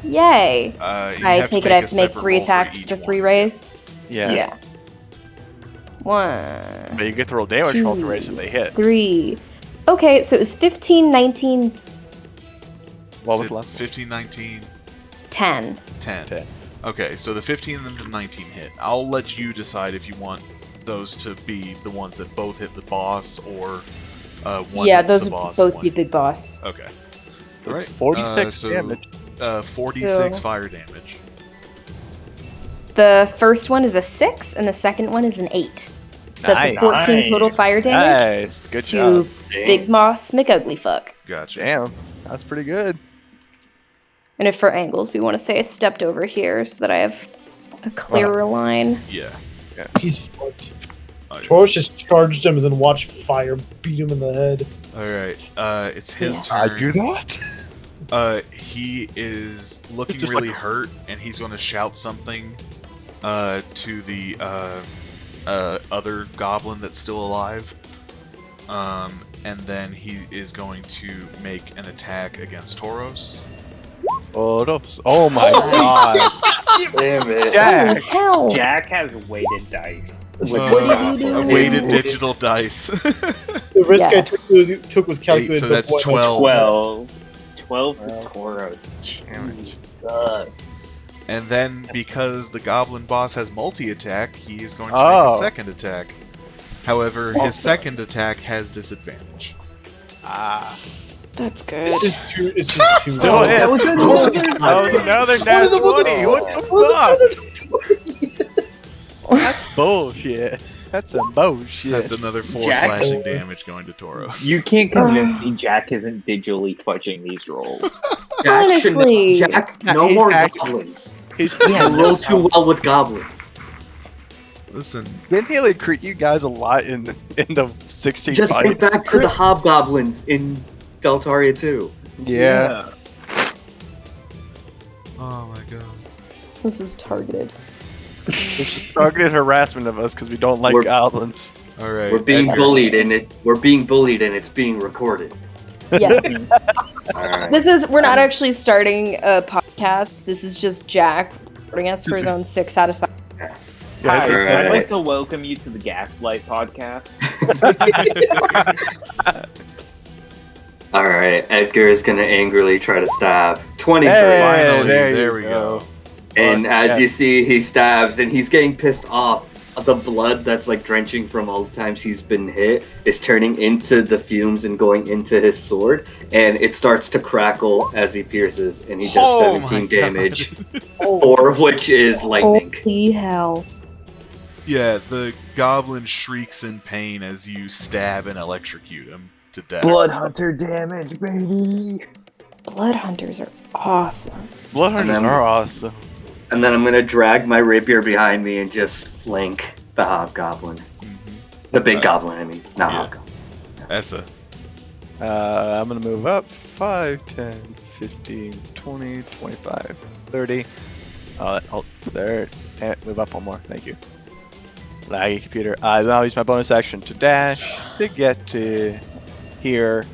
Yay! You I have take to it. I have to make separate 3 roll for attacks each for one. 3 rays. Yeah. 1, But you get to roll damage Two. roll the race if they hit. 3. Okay, so it was 15, 19, What was Is the it last one? 15, 19, 10. 10. 10. Okay, so the 15 and the 19 hit. I'll let you decide if you want those to be the ones that both hit the boss or one Yeah, hits those the would boss. both and be one- Big Boss. Okay. It's Alright. 46 so, damage. 46 So- fire damage. The first one is a 6, and the second one is an 8. So that's a Nice. 14 total fire damage Nice. Good to job. Big Boss McUglyfuck. Gotcha. Damn. That's pretty good. And if for angles, we want to say I stepped over here so that I have a clearer line. Yeah. He's fucked. Alright. Tauros just charged him and then watched fire beat him in the head. Alright. It's his I turn. do that? He is looking just really like- hurt, and he's going to shout something to the other goblin that's still alive. And then he is going to make an attack against Tauros. Oh my god. Damn it. Jack. Hell! Jack has weighted dice. What did you do? Weighted digital dice. The risk Yes. I took was calculated. so that's before I 12. 12 to Tauros. Jesus. And then, because the goblin boss has multi-attack, he is going to make a second attack. However, his second attack has disadvantage. Ah. That's good. It's just too. It's just too. Still hit. That was That was another nat 20. What the fuck? That's bullshit. That's some bullshit. That's another 4 Jack- slashing damage going to Tauros. You can't convince me Jack isn't digitally fudging these rolls. Honestly. Jack, no He's more actually- goblins. He's You roll too well with goblins. Listen, didn't he like crit you guys a lot in the 16 Just fight? get back to the hobgoblins in Deltaria 2. Yeah. oh my god. This is targeted. This is targeted harassment of us because we don't like We're- goblins. All right. We're being Edgar. bullied, and we're being bullied, and it's being recorded. Yes. All right. We're not actually starting a podcast. This is just Jack recording us for his own sick satisfaction. Hi, Alright. I'd like to welcome you to the Gaslight Podcast. All right. Edgar is gonna angrily try to stab 23. Hey, Finally, there there you we go. go. And Fuck as yeah. you see, he stabs, and he's getting pissed off. The blood that's like drenching from all the times he's been hit is turning into the fumes and going into his sword, and it starts to crackle as he pierces, and he does Oh my 17 God. damage, 4 of which is lightning. Holy hell. Yeah, the goblin shrieks in pain as you stab and electrocute him to death. Blood Hunter damage, baby! Blood hunters are awesome. Blood hunters then- are awesome. And then I'm gonna drag my rapier behind me and just flank the hobgoblin. Mhm. The big goblin, I mean, not Yeah. hobgoblin. Essa. I'm gonna move up 5, 10, 15, 20, 25, 30. There. And move up one more. Thank you. Laggy computer. Then I'll use my bonus action to dash to get to here.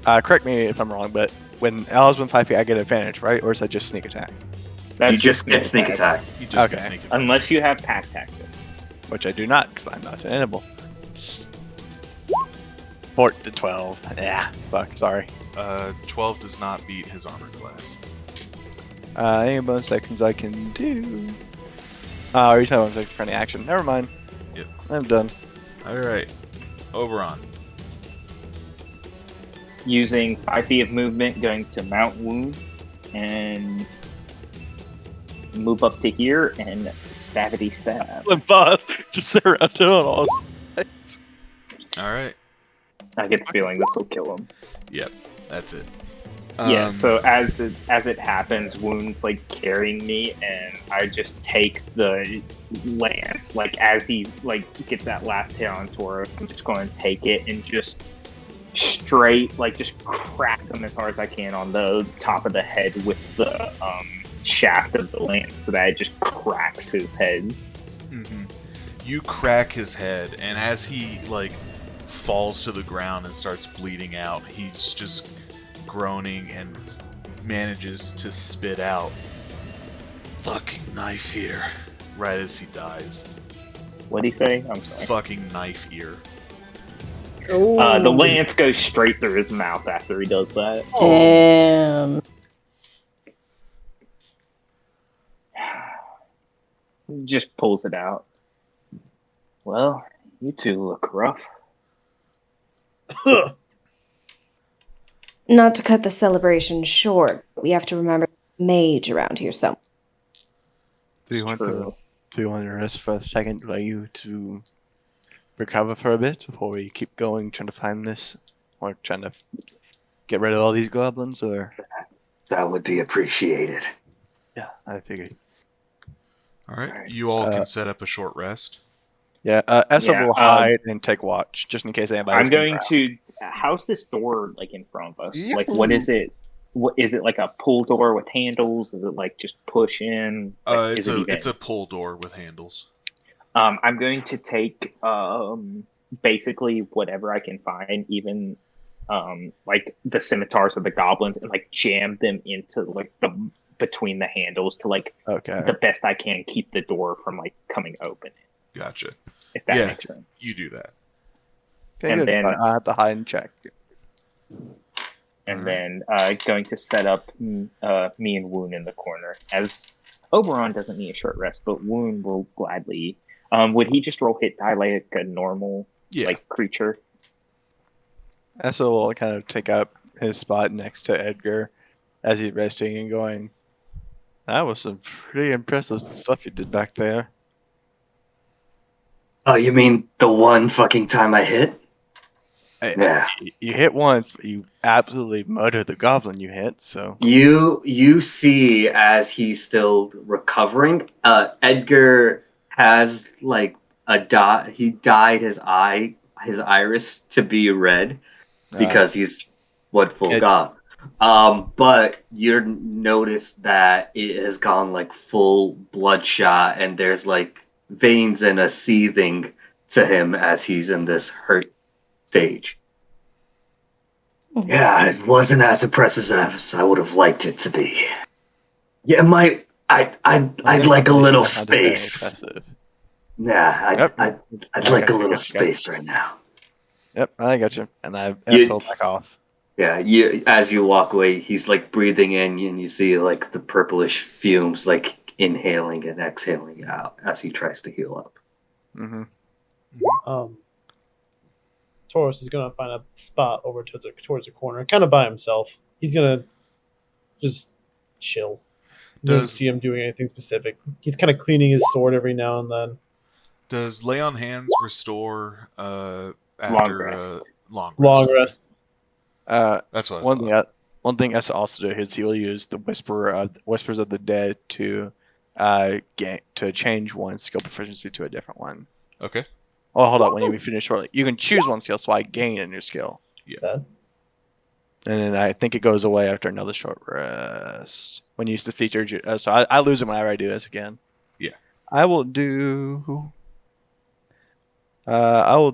Correct me if I'm wrong, but when allies within 5 feet, I get advantage, right? Or is that just sneak attack? That's You just get sneak attack. You just Okay. can sneak it. Unless you have pack tactics. Which I do not, because I'm not an animal. 4 to 12. Yeah, fuck, sorry. 12 does not beat his armor class. Any bonus actions I can do? Oh, you're talking about for any action. Never mind. Yep. I'm done. All right. Oberon. Using 5 feet of movement, going to Mount Wound, and move up to here and stabbity stab. The boss just sit around doing all this. All right. I get the feeling this will kill him. Yep. That's it. Yeah, so as it happens, Wound's like carrying me, and I just take the lance. Like as he like gets that last hit on Tauros, I'm just going to take it and just straight, like just crack him as hard as I can on the top of the head with the shaft of the lance, so that it just cracks his head. Mhm. You crack his head, and as he like falls to the ground and starts bleeding out, he's just groaning and manages to spit out "fucking knife ear" right as he dies. What'd he say? I'm sorry. Fucking knife ear. The lance goes straight through his mouth after he does that. Damn. Just pulls it out. Well, you two look rough. Not to cut the celebration short, but we have to remember the mage around here somewhere. Do you want True. to rest for a second, allow you to recover for a bit before we keep going, trying to find this, or trying to get rid of all these goblins, or? That would be appreciated. Yeah, I figured. All right. You all can set up a short rest. Yeah, Essa Yeah, will hide and take watch, just in case anybody. I'm going to. How's this door like in front of us? Yeah. Like, what is it? What is it, like a pull door with handles? Is it like just push in? Like, It's is it even- it's a pull door with handles. I'm going to take basically whatever I can find, even like the scimitars of the goblins, and like jam them into like the between the handles to like Okay. the best I can keep the door from like coming open. Gotcha. If that Yeah, makes sense. You do that. Okay, and good. then- I have to hide and check. And then going to set up me and Woon in the corner. As Oberon doesn't need a short rest, but Woon will gladly. Would he just roll hit die like a normal Yeah. like creature? Essa will kind of take up his spot next to Edgar as he's resting and going, "That was some pretty impressive stuff you did back there." Oh, you mean the one fucking time I hit? Yeah. You hit once, but you absolutely murdered the goblin you hit. So You see as he's still recovering, Edgar has like a dot. He dyed his iris to be red because he's what full goth. But you notice that it has gone like full bloodshot, and there's like veins and a seething to him as he's in this hurt stage. Yeah, it wasn't as impressive as I would have liked it to be. Yeah, I'd like a little space. Yeah, I'd like a little space right now. Yep, I got you. And I asshole back off. Yeah, as you walk away, he's like breathing in, and you see like the purplish fumes like inhaling and exhaling out as he tries to heal up. Taurus is gonna find a spot over towards the corner, kind of by himself. He's gonna just chill. You don't see him doing anything specific. He's kind of cleaning his sword every now and then. Does lay on hands restore after long rest? That's what I thought. One thing Essa also do is he'll use the Whispers of the Dead to change one skill proficiency to a different one. Okay. Oh, hold on. When you finish shortly, you can choose one skill, so I gain a new skill. Yeah. And then I think it goes away after another short rest. When you use the feature, so I lose it whenever I do this again. Yeah. I will do. Let's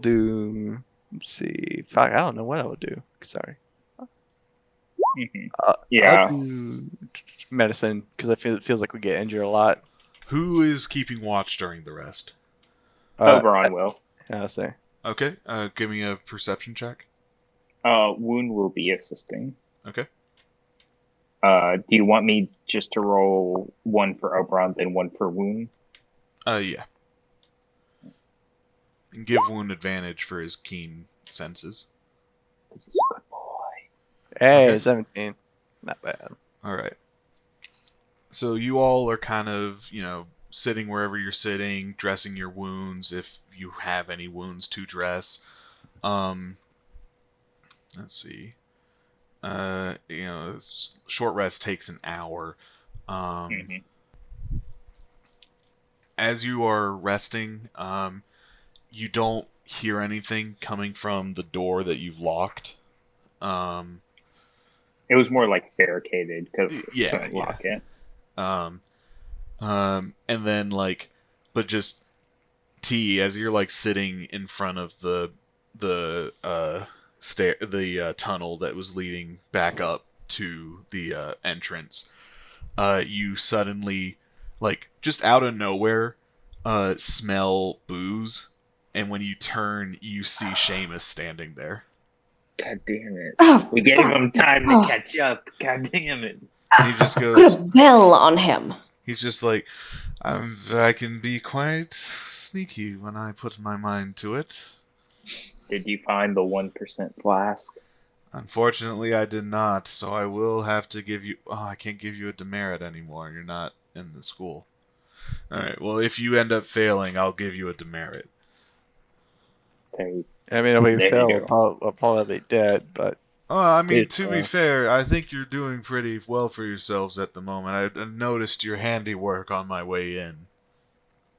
see. Fuck, I don't know what I would do. Sorry. Yeah. I'll do medicine because it feels like we get injured a lot. Who is keeping watch during the rest? Oberon will. Yeah, I'll say. Okay. Give me a perception check. Wound will be assisting. Okay. Do you want me just to roll one for Oberon, then one for Wound? Yeah. And give Wound advantage for his keen senses. He's a good boy. Hey, Okay. 17. Not bad. All right. So you all are kind of, sitting wherever you're sitting, dressing your wounds if you have any wounds to dress. Let's see. Short rest takes an hour. As you are resting, you don't hear anything coming from the door that you've locked. It was more like barricaded because couldn't lock it. And then but just T, as you're sitting in front of the tunnel that was leading back up to the entrance, you suddenly just out of nowhere smell booze, and when you turn, you see Seamus standing there. God damn it! Oh, we gave him time to catch up. God damn it! And he just goes, "Well on him." He's just like, I can be quite sneaky when I put my mind to it. Did you find the 1% flask? Unfortunately, I did not, so I will have to give you... Oh, I can't give you a demerit anymore. You're not in the school. Alright, well, if you end up failing, I'll give you a demerit. I mean, if we fail, we'll probably be dead, but... I mean, to be fair, I think you're doing pretty well for yourselves at the moment. I noticed your handiwork on my way in.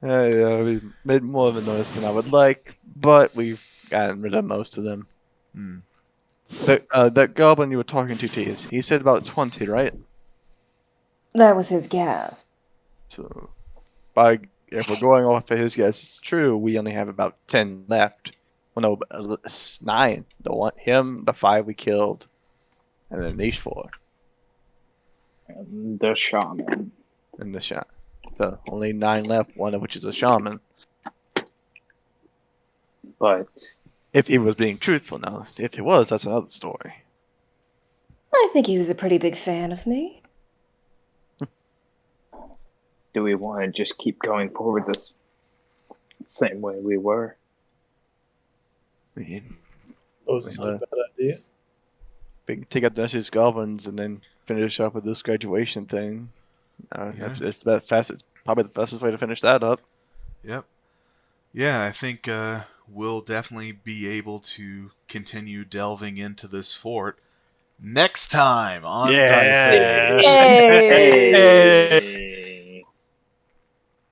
Yeah, we made more of a notice than I would like, but we've gotten rid of most of them. That goblin you were talking to, T, he said about 20, right? That was his guess. So, if we're going off of his guess, it's true, we only have about 10 left. Well, no, 9. Him, the 5 we killed, and then these 4. And the shaman. And the shaman. So only 9 left, one of which is a shaman. But if he was being truthful now, if he was, that's another story. I think he was a pretty big fan of me. Do we want to just keep going forward this same way we were? That's not a bad idea. We can take out the rest goblins and then finish up with this graduation thing. It's probably the fastest way to finish that up. Yep. Yeah, I think we'll definitely be able to continue delving into this fort next time on Dice Age. Hey! Hey.